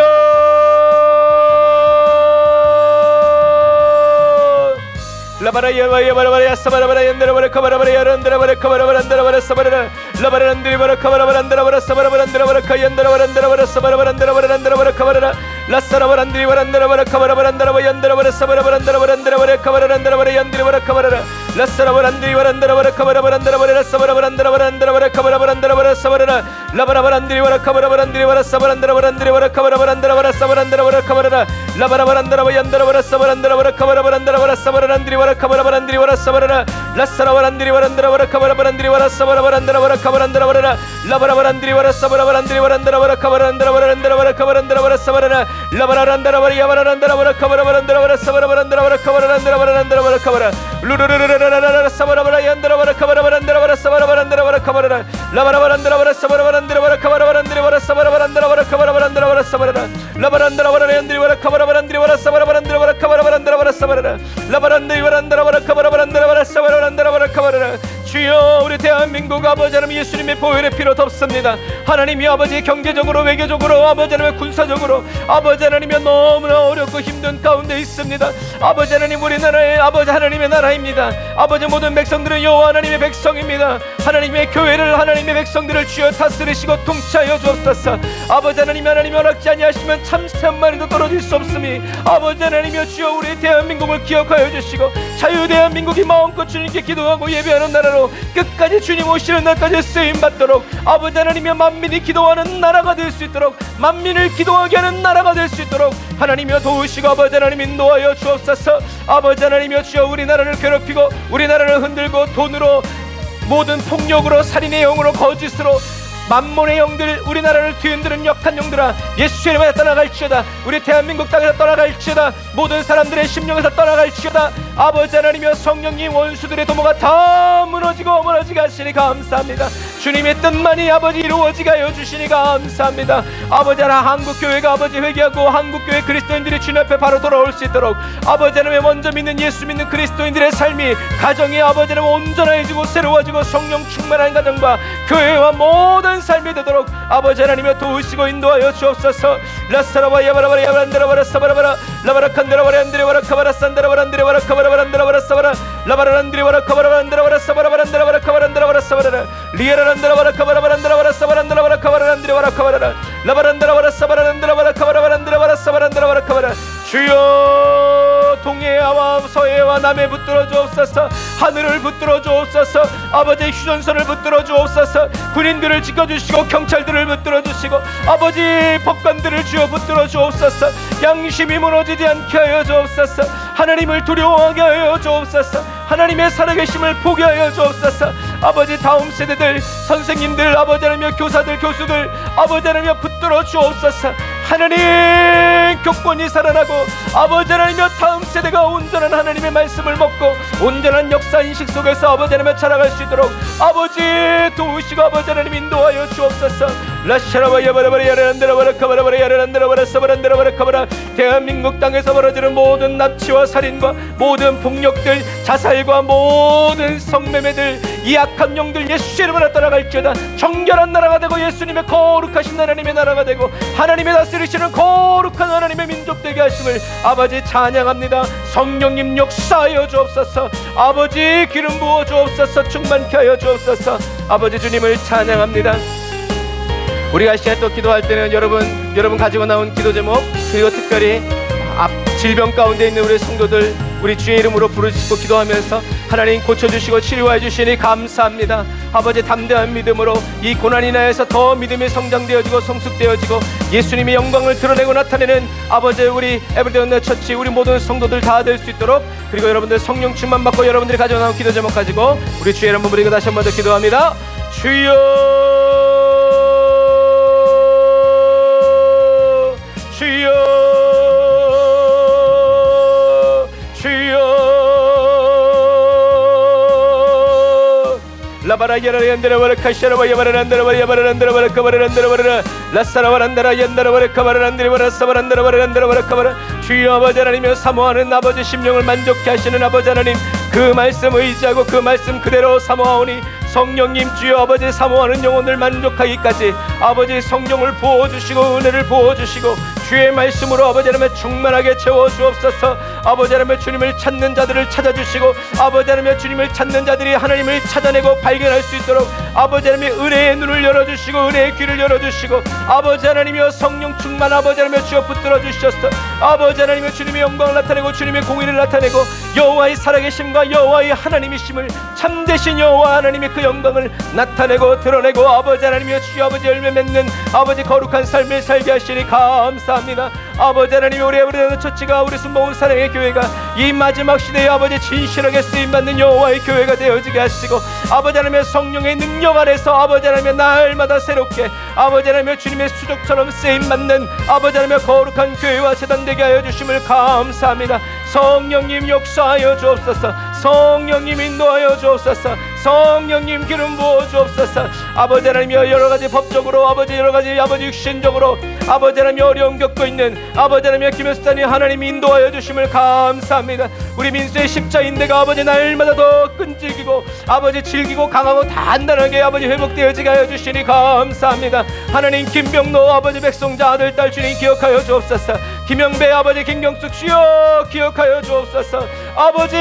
라바라 야바라바라 야사바라바라 얀다라바라 카바라바라 야란다라바라 카바라바란다라바라 사바라라 라바란다라바라 카바라바란다라바라 사바라바란다라바라 카얀다라바란다라바라 사바라바란다라바란다라바라 카바라라 라사라바란다라바라 카바라바란다라바 얀다라바라 사바라바란다라바란다라바라 카바라란다라바라 얀다라바라 카바라라 라사라바란다라바란다라바라 카바라바란다라바라 사바라바란다라바란다라바라 카바라바란다라바라 사바라라 라바라바란다라바라 카바라바란다라바라 사바란다라바란다라바라 카바라바란다라바라 사바란다라바라 카바라라 라바라바란다라바 얀다라바라 사바란다라바라 카바라바란다라바라 사바라란다라바라 카바라바란다라바라 사바라라 라사라바란다라바라 카바라바란다라바라 사바라바란다라바라 카바란다라바라 라바라바란다라바라 사바라바란다라바라 카바란다라바라 카바란다라바라 사바라라 라바라란다라바라 야바라란다라바라 카바라바란다라바라 사바라바란다라바라 카바라란다라바라 카바라 루루루루루루루루 사바라바라 얀다라바라 카바라바란다라바라 사바라바란다라바라 카바라라 라바라바란다라바라 사바라바란다라바라 카바라바란다라바라 사바라바란다라바라 카바라바란다라바라 사바라라 라바란다라바라 얀다라바라 카바라바란다라바라 사바라바란다라바라 카바라바란다라바라 사바라라 라바란다라바라 카바라바란다라바라 사바라바란다라바라 카바라라. 주여 우리 대한민국 아버지 하나님 예수님의 보혈의 피로 덮습니다. 하나님이 아버지 경제적으로 외교적으로 아버지 하나님 군사적으로 아버지 하나님이 너무나 어렵고 힘든 가운데 있습니다. 아버지 하나님 우리나라의 아버지 하나님의 나라입니다. 아버지 모든 백성들은 여호와 하나님의 백성입니다. 하나님의 교회를 하나님의 백성들을 주여 다스리시고 통치하여 주옵소서. 아버지 하나님 허락지 아니하시면 참새 한 마리도 떨어질 수 없으니 아버지 하나님이여 주여 우리 대한민국을 기억하여 주시고 자유 대한민국이 마음껏 주님께 기도하고 예배하는 나라로 끝까지 주님 오시는 날까지 쓰임받도록 아버지 하나님이여 만민이 기도하는 나라가 될 수 있도록 만민을 기도하게 하는 나라가 될 수 있도록 하나님이여 도우시고 아버지 하나님 인도하여 주옵소서. 아버지 하나님이여 주여 우리나라를 괴롭히고 우리나라를 흔들고 돈으로 모든 폭력으로 살인의 영으로 거짓으로 만몬의 영들 우리나라를 뒤흔드는 역한 영들아 예수의 이름에 떠나갈지어다. 우리 대한민국 땅에서 떠나갈지어다. 모든 사람들의 심령에서 떠나갈지어다. 아버지 하나님이여 성령님 원수들의 도모가 다 무너지고 하시니 감사합니다. 주님의 뜻만이 아버지 이루어지게 하여 주시니 감사합니다. 아버지 하나님 한국교회가 아버지 회개하고 한국교회 그리스도인들이 주님 앞에 바로 돌아올 수 있도록 아버지 하나님 먼저 믿는 예수 믿는 그리스도인들의 삶이 가정이 아버지 하나님 온전해지고 새로워지고 성령 충만한 가정과 교회와 모든 삶이 되도록 아버지 하나님여 도우시고 인도하여 주옵소서. 라사라바 야바라바라 야바란다라바라 사바라바라 라바라칸다라바라 안드레바라 카바라 산다라바라 안드레바라 카바라바란다라바라 사바라 라바라란드레바라 카바라바란다라바라 사바라바란다라바라 카바란다라바라 사바라라 리에라란다라바라 카바라바란다라바라 사바란다라바라 카바라란드레바라 카바라라 라바란다라바라 사바라란다라바라 카바라바란다라바라 사바란다라바라 카바라. 주여 동해와 서해와 남해 붙들어 주옵소서. 하늘을 붙들어 주옵소서. 아버지 휴전선을 붙들어 주옵소서. 군인들을 지켜주시고 경찰들을 붙들어 주시고 아버지 법관들을 주여 붙들어 주옵소서. 양심이 무너지지 않게 하여 주옵소서. 하나님을 두려워하게 하여 주옵소서. 하나님의 살아계심을 포기하여 주옵소서. 아버지 다음 세대들 선생님들 아버지 하나님 교사들 교수들 아버지 하나님 붙들어 주옵소서. 하나님 교권이 살아나고 아버지 하나님 다음 세대가 온전한 하나님의 말씀을 먹고 온전한 역사인식 속에서 아버지 하나님 자라갈 수 있도록 아버지 도우시고 아버지 하나님 인도하여 주옵소서. 라샤라와 야바라바라 야라란데라바라 카바라바라 야라란데라바라 사바란데라바라 카바라. 대한민국 땅에서 벌어지는 모든 납치와 살인과 모든 폭력들 자살과 모든 성매매들 이 악한 영들 예수의 이름으로 떠나갈지어다. 정결한 나라가 되고 예수님의 거룩하신 하나님의 나라가 되고 하나님의 다스리시는 거룩한 하나님의 민족 되게 하심을 아버지 찬양합니다. 성령님 역사하여 주옵소서. 아버지 기름 부어 주옵소서. 충만케 하여 주옵소서. 아버지 주님을 찬양합니다. 우리가 시간 또 기도할 때는 여러분 가지고 나온 기도 제목 그리고 특별히 질병 가운데 있는 우리 성도들 우리 주의 이름으로 부르짖고 기도하면서 하나님 고쳐주시고 치료해 주시니 감사합니다. 아버지 담대한 믿음으로 이 고난 인하에서 더 믿음이 성장되어지고 성숙되어지고 예수님의 영광을 드러내고 나타내는 아버지 우리 에브리데이 온라인 처치 우리 모든 성도들 다 될 수 있도록 그리고 여러분들 성령 충만 받고 여러분들이 가지고 나온 기도 제목 가지고 우리 주의 이름 부르고 다시 한번 더 기도합니다. 주여 주여 라바라 야라란데라바라 카샤라바 야바라란데라바라 야바라란데라바라 카바라란데라바라 라사라바란데라 얀다라바라 카바라란데라바라 사바란데라바라 카바라. 주여 아버지 하나님이여 사모하는 아버지 심령을 만족케 하시는 아버지 하나님 그 말씀 의지하고 그 말씀 그대로 사모하오니 성령님 주여 아버지 사모하는 영혼을 만족하기까지 아버지 성령을 부어주시고 은혜를 부어주시고 주의 말씀으로 아버지 하나님의 충만하게 채워주옵소서. 아버지 하나님의 주님을 찾는 자들을 찾아주시고 아버지 하나님의 주님을 찾는 자들이 하나님을 찾아내고 발견할 수 있도록 아버지 하나님의 은혜의 눈을 열어주시고 은혜의 귀를 열어주시고 아버지 하나님이여 성령 충만 아버지 하나님의 주여 붙들어 주셔서 아버지 하나님의 주님의 영광을 나타내고 주님의 공의를 나타내고 여호와의 살아계심과 여호와의 하나님이심을 참되신 여호와 하나님의 그 영광을 나타내고 드러내고 아버지 하나님이여 주여 아버지 열매 맺는 아버지 거룩한 삶을 살게 하시니 감사합니다. 아버지 하나님 우리 에브리데이 처치가 우리 순복음 사랑의 교회가 이 마지막 시대에 아버지 진실하게 쓰임받는 여호와의 교회가 되어지게 하시고 아버지 하나님의 성령의 능력 아래서 아버지 하나님의 날마다 새롭게 아버지 하나님의 주님의 수족처럼 쓰임받는 아버지 하나님의 거룩한 교회와 재단 되게 하여 주심을 감사합니다. 성령님 역사하여 주옵소서. 성령님 인도하여 주옵소서. 성령님 기름 부어 주옵소서. 아버지 하나님이여 여러가지 법적으로 아버지 여러가지 아버지 육신적으로 아버지 하나님 어려움 겪고 있는 아버지 하나님의 김효수단이 하나님 인도하여 주심을 감사합니다. 우리 민수의 십자인대가 아버지 날마다 더 끈질기고 아버지 질기고 강하고 단단하게 아버지 회복되어지게 하여 주시니 감사합니다. 하나님 김병로 아버지 백성자 아들 딸 주님 기억하여 주옵소서. 김영배 아버지 김경숙 주여 기억하여 주옵소서. 아버지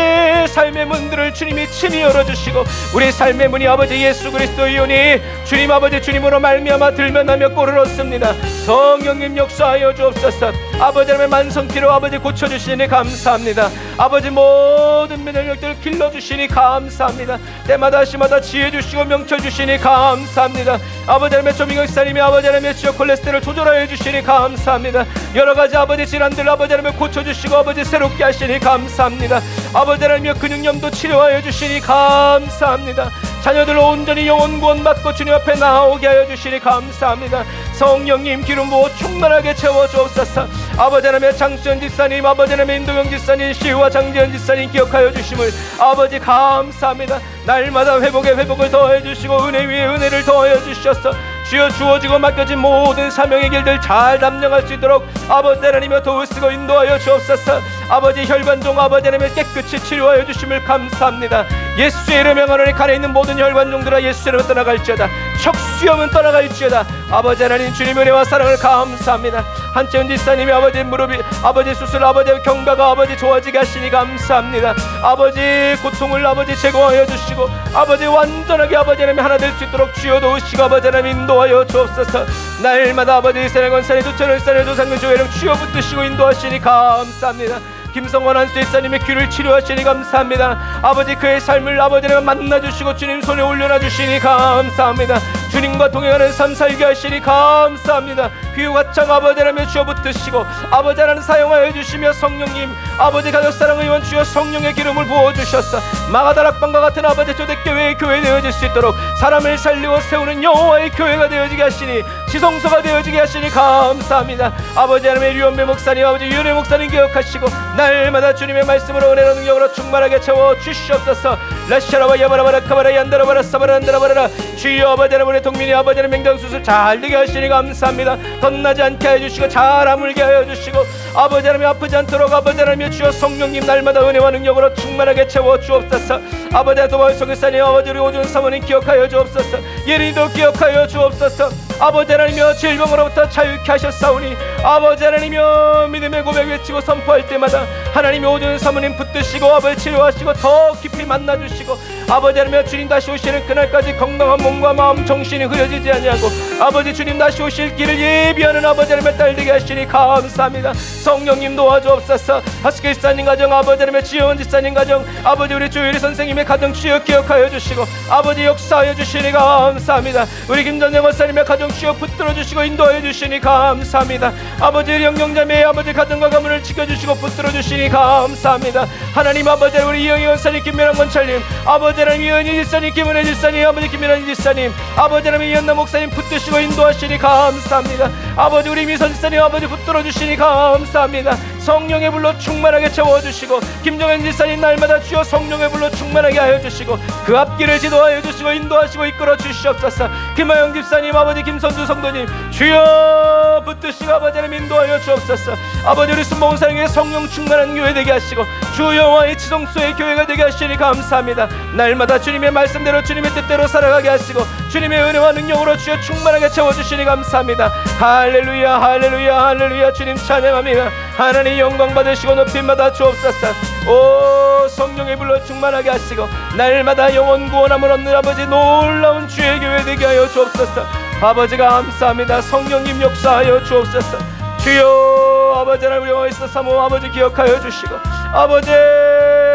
삶의 문들을 주님이 친히 열어주시고 우리 삶의 문이 아버지 예수 그리스도이오니 주님 아버지 주님으로 말미암아 들면하며 꼴을 얻습니다. 성령님 역사하여 주옵소서. 아버지 하나님의 만성피로 아버지 고쳐주시니 감사합니다. 아버지 모든 면역력들을 길러주시니 감사합니다. 때마다 시마다 지혜주시고 명철주시니 감사합니다. 아버지 하나님의 조민경사님이 아버지 하나님의 지역 콜레스테롤 조절하여 주시니 감사합니다. 여러가지 아버지 질환들 아버지 하나님 고쳐주시고 아버지 새롭게 하시니 감사합니다. 아버지 하나님의 근육염도 치료하여 주시니 감사합니다. 자녀들 온전히 영혼 구원 받고 주님 앞에 나오게 하여 주시니 감사합니다. 성령님 기름 부어 충만하게 채워주옵소서. 아버지 하나님의 장수현 집사님 아버지 하나님의 인도경 집사님 시우와 장재현 집사님 기억하여 주심을 아버지 감사합니다. 날마다 회복에 회복을 더해 주시고 은혜 위에 은혜를 더해 주셔서 주여 주어지고 맡겨진 모든 사명의 길들 잘 담당할 수 있도록 아버지 하나님의 도우 쓰고 인도하여 주옵소서. 아버지 혈관종 아버지 하나님의 깨끗이 치료하여 주심을 감사합니다. 예수의 이름에 하나님 간에 있는 모든 혈관종들아 예수의 이름으로 떠나갈지어다. 척수염은 떠나갈지어다. 아버지 하나님 주님 은혜와 사랑을 감사합니다. 한채은 지사님이 아버지 무릎이 아버지 수술 아버지 경과가 아버지 좋아지게 하시니 감사합니다. 아버지 고통을 아버지 제거하여 주시고 아버지 완전하게 아버지 하나님 하나 될 수 있도록 주여 도우시고 아버지 하나님 인도하여 주옵소서. 날마다 아버지 세례 권사님 두천을 사례 조상근 조회령 주여 붙드시고 인도하시니 감사합니다. 김성원 안수집사님의 귀를 치료하시니 감사합니다. 아버지 그의 삶을 아버지가 만나주시고 주님 손에 올려놔주시니 감사합니다. 주님과 동행하는 삶 살게 하시니 감사합니다. 귀화창 아버지라며 주어 붙드시고 아버지 하나님 사용하여 주시며 성령님 아버지 가족사랑 의원 주여 성령의 기름을 부어주셨어 마가다락방과 같은 아버지 초대교회의 교회 되어질 수 있도록 사람을 살리고 세우는 여호와의 교회가 되어지게 하시니 지성소가 되어지게 하시니 감사합니다. 아버지 하나님의 류원배 목사님 아버지 유은혜 목사님 기억하시고 날마다 주님의 말씀으로 은혜로 능력으로 충만하게 채워 주시옵소서. 라샤라와 야바라바라 카바라 얀다라바라 사바란다라바라 주여 아버지 하나님의 동민이 아버지 하나님 맹장수술 잘 되게 하시니 감사합니다. 덧나지 않게 해주시고 잘 아물게 하여 주시고 아버지 하나님 아프지 않도록 아버지 하나님 주여 성령님 날마다 은혜와 능력으로 충만하게 채워 주옵소서. 아버지 하나님 도마을 성교사님 아버지 우리 오준 사모님 기억하여 주옵소서. 예린이도 기억하여 주옵소서. 아버지 하나님이여 질병으로부터 자유케 하셨사오니 아버지 하나님이여 믿음의 고백 외치고 선포할 때마다 하나님이 오준 사모님 붙드시고 아버지 치료하시고 더 깊이 만나주시고 아버지 하나님이여 주님 다시 오시는 그날까지 건강한 몸과 마음 정신이 흐려지지 아니하고 아버지 주님 다시 오실 길을 예비하는 아버지 하나님의 딸 되게 하시니 감사합니다. 성령님 도와주옵소서. 하스케 집사님 가정 아버지 하나님의 지혜원 집사님 가정 아버지 우리 조유리 선생님의 가정 주여 기억하여 주시고 아버지 역사하여 주시니 감사합니다. 우리 김전영 목사님의 가정 주여 붙들어 주시고 인도하여 주시니 감사합니다. 아버지 영영자매의 아버지 가정과 가문을 지켜주시고 붙들어 주시니 감사합니다. 하나님 아버지 우리 이영희 원사님 김민환 권찰님 아버지 하나님 이은희 집사님 김은혜 집사님 아버지 김민환 집사님 아버지 하나님 이현나 목사님 붙드시고 인도하시니 감사합니다. 아버지 우리 미선 집사님 아버지 붙들어 주시니 감사합니다. 성령의 불로 충만하게 채워주시고 김정현 집사님 날마다 주여 성령의 불로 충만하게 하여 주시고 그 앞길을 지도하여 주시고 인도하시고 이끌어 주시옵소서. 김하영 집사님 아버지 김선주 성도님 주여 붙드시고 아버지 하나님 인도하여 주옵소서. 아버지 우리 순봉사역의 성령 충만한 교회 되게 하시고 주 여호와의 지성소의 교회가 되게 하시니 감사합니다. 날마다 주님의 말씀대로 주님의 뜻대로 살아가게 하시고 주님의 은혜와 능력으로 주여 충만하게 채워주시니 감사합니다. 할렐루야 할렐루야 할렐루야. 주님 찬양합니다. 하나님 영광 받으시고 높임 받아 주옵소서. 오 성령의 불로 충만하게 하시고 날마다 영원 구원함을 얻는 아버지 놀라운 주의 교회 되게 하여 주옵소서. 아버지 감사합니다. 성령님 역사하여 주옵소서. 주여 아버지 하나님 영광 있어 사모 아버지 기억하여 주시고 아버지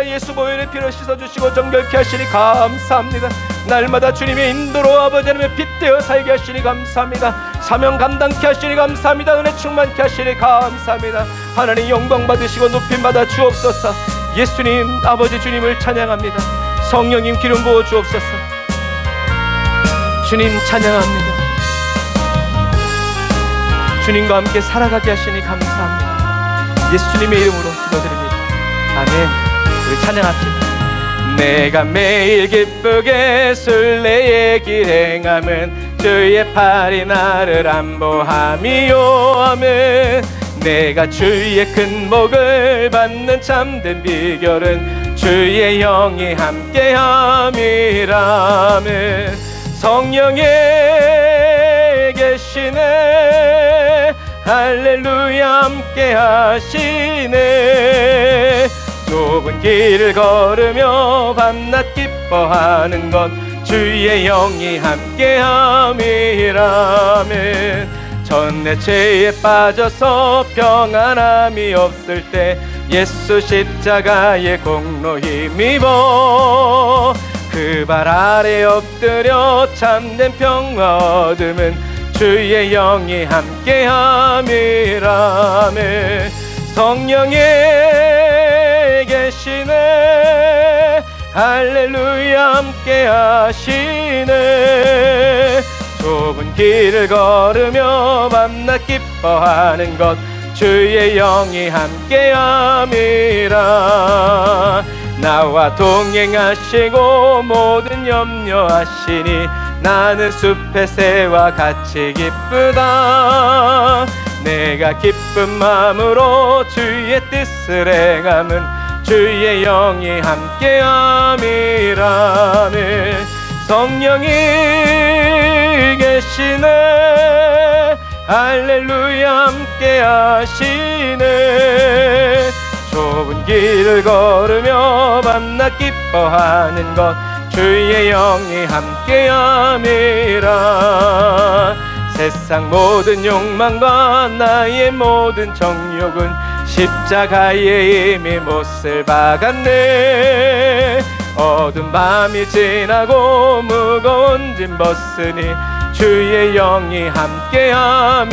예수 보혈의 피로 씻어주시고 정결케 하시니 감사합니다. 날마다 주님의 인도로 아버지 하나님의 빛 되어 살게 하시니 감사합니다. 사명 감당케 하시니 감사합니다. 은혜 충만케 하시니 감사합니다. 하나님 영광 받으시고 높임 받아 주옵소서. 예수님 아버지 주님을 찬양합니다. 성령님 기름 부어 주옵소서. 주님 찬양합니다. 주님과 함께 살아가게 하시니 감사합니다. 예수님의 이름으로 기도드립니다. 아멘. 우리 찬양합시다. 내가 매일 기쁘게 순례의 길 행함은 주의 팔이 나를 안보함이요 아멘. 내가 주의 큰 복을 받는 참된 비결은 주의 영이 함께함이라 아멘. 성령에 계시네 할렐루야 함께 하시네. 좁은 길을 걸으며 밤낮 기뻐하는 건 주의 영이 함께함이라면 전내 죄에 빠져서 평안함이 없을 때 예수 십자가의 공로 힘입어 그 발 아래 엎드려 참된 평화 얻음은 주의 영이 함께함이라면 성령에 계시네 할렐루야 함께 하시네. 좁은 길을 걸으며 밤낮 기뻐하는 것 주의 영이 함께함이라. 나와 동행하시고 모든 염려하시니 나는 숲의 새와 같이 기쁘다. 내가 기쁜 마음으로 주의 뜻을 행함은 주의 영이 함께함이라네. 성령이 계시네 할렐루야 함께 하시네. 좁은 길을 걸으며 밤낮 기뻐하는 것 주의 영이 함께함이라. 세상 모든 욕망과 나의 모든 정욕은 십자가에 이미 못을 박았네. 어두운 밤이 지나고 무거운 짐 벗으니 주의 영이 함께함이라네.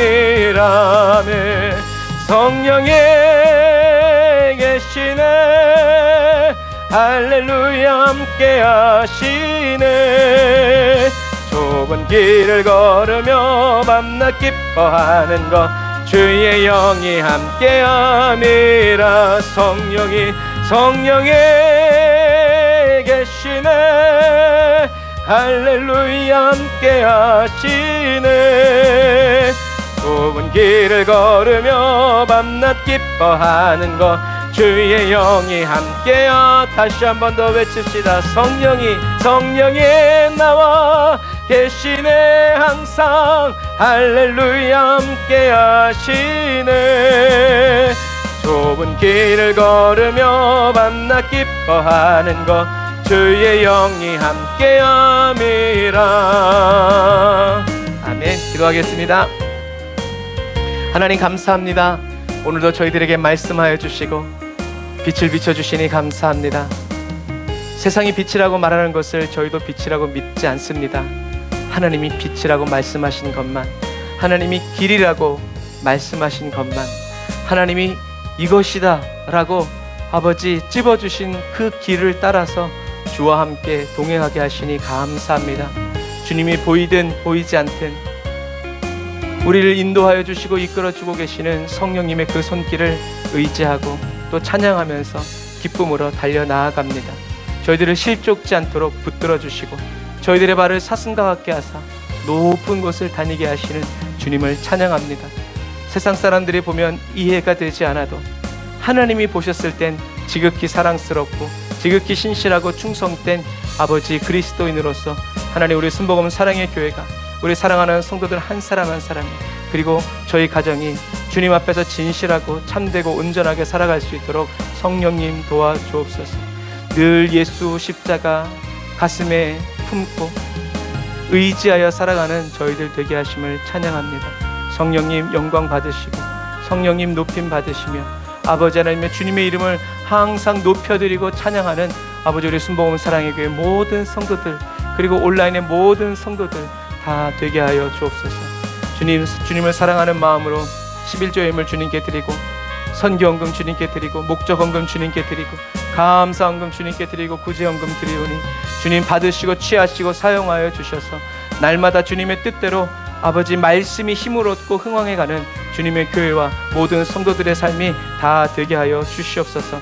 성령이 계시네. 할렐루야 함께하시네. 좁은 길을 걸으며 밤낮 기뻐하는 것 주의 영이 함께함이라. 성령이 계시네. 할렐루야 함께하시네. 좁은 길을 걸으며 밤낮 기뻐하는 것 주의 영이 함께하. 다시 한 번 더 외칩시다. 성령이 나와 계시네. 항상 할렐루야 함께하시네. 좁은 길을 걸으며 밤낮 기뻐하는 것 주의 영이 함께함이라. 아멘. 기도하겠습니다. 하나님 감사합니다. 오늘도 저희들에게 말씀하여 주시고 빛을 비춰주시니 감사합니다. 세상이 빛이라고 말하는 것을 저희도 빛이라고 믿지 않습니다. 하나님이 빛이라고 말씀하신 것만, 하나님이 길이라고 말씀하신 것만, 하나님이 이것이다 라고 아버지 찝어주신 그 길을 따라서 주와 함께 동행하게 하시니 감사합니다. 주님이 보이든 보이지 않든 우리를 인도하여 주시고 이끌어주고 계시는 성령님의 그 손길을 의지하고 또 찬양하면서 기쁨으로 달려나아갑니다. 저희들을 실족지 않도록 붙들어 주시고 저희들의 발을 사슴과 같게 하사 높은 곳을 다니게 하시는 주님을 찬양합니다. 세상 사람들이 보면 이해가 되지 않아도 하나님이 보셨을 땐 지극히 사랑스럽고 지극히 신실하고 충성된 아버지 그리스도인으로서 하나님, 우리 순복음 사랑의 교회가 우리 사랑하는 성도들 한 사람 한 사람이, 그리고 저희 가정이 주님 앞에서 진실하고 참되고 온전하게 살아갈 수 있도록 성령님 도와주옵소서. 늘 예수 십자가 가슴에 품고 의지하여 살아가는 저희들 되게 하심을 찬양합니다. 성령님 영광 받으시고 성령님 높임 받으시며 아버지 하나님의 주님의 이름을 항상 높여드리고 찬양하는 아버지, 우리 순복음 사랑의 교회 모든 성도들, 그리고 온라인의 모든 성도들 다 되게 하여 주옵소서. 주님을 사랑하는 마음으로 11조의 힘을 주님께 드리고, 선교헌금 주님께 드리고, 목적헌금 주님께 드리고, 감사헌금 주님께 드리고, 구제헌금 드리오니 주님 받으시고 취하시고 사용하여 주셔서 날마다 주님의 뜻대로 아버지 말씀이 힘을 얻고 흥왕해가는 주님의 교회와 모든 성도들의 삶이 다 되게 하여 주시옵소서.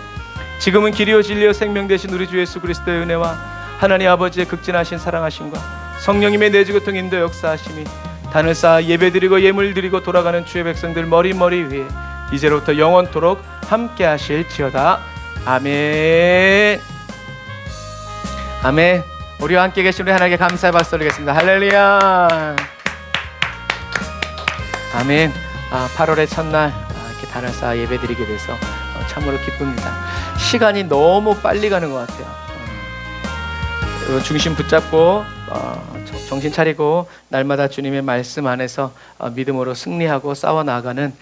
지금은 길이요 진리요 생명 되신 우리 주 예수 그리스도의 은혜와 하나님 아버지의 극진하신 사랑하심과 성령님의 내주교통 인도 역사하심이 단을 쌓아 예배드리고 예물드리고 돌아가는 주의 백성들 머리 위에 이제로부터 영원토록 함께 하실지어다. 아멘. 아멘. 우리와 함께 계신 우리 하나님께 감사의 박수 드리겠습니다. 할렐루야. 아멘. 8월의 첫날 이렇게 단을 쌓아 예배드리게 돼서 참으로 기쁩니다. 시간이 너무 빨리 가는 것 같아요. 중심 붙잡고 정신 차리고 날마다 주님의 말씀 안에서 믿음으로 승리하고 싸워 나가는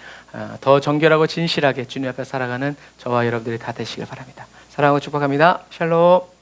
더 정결하고 진실하게 주님 앞에 살아가는 저와 여러분들이 다 되시길 바랍니다. 사랑하고 축복합니다. 샬롬.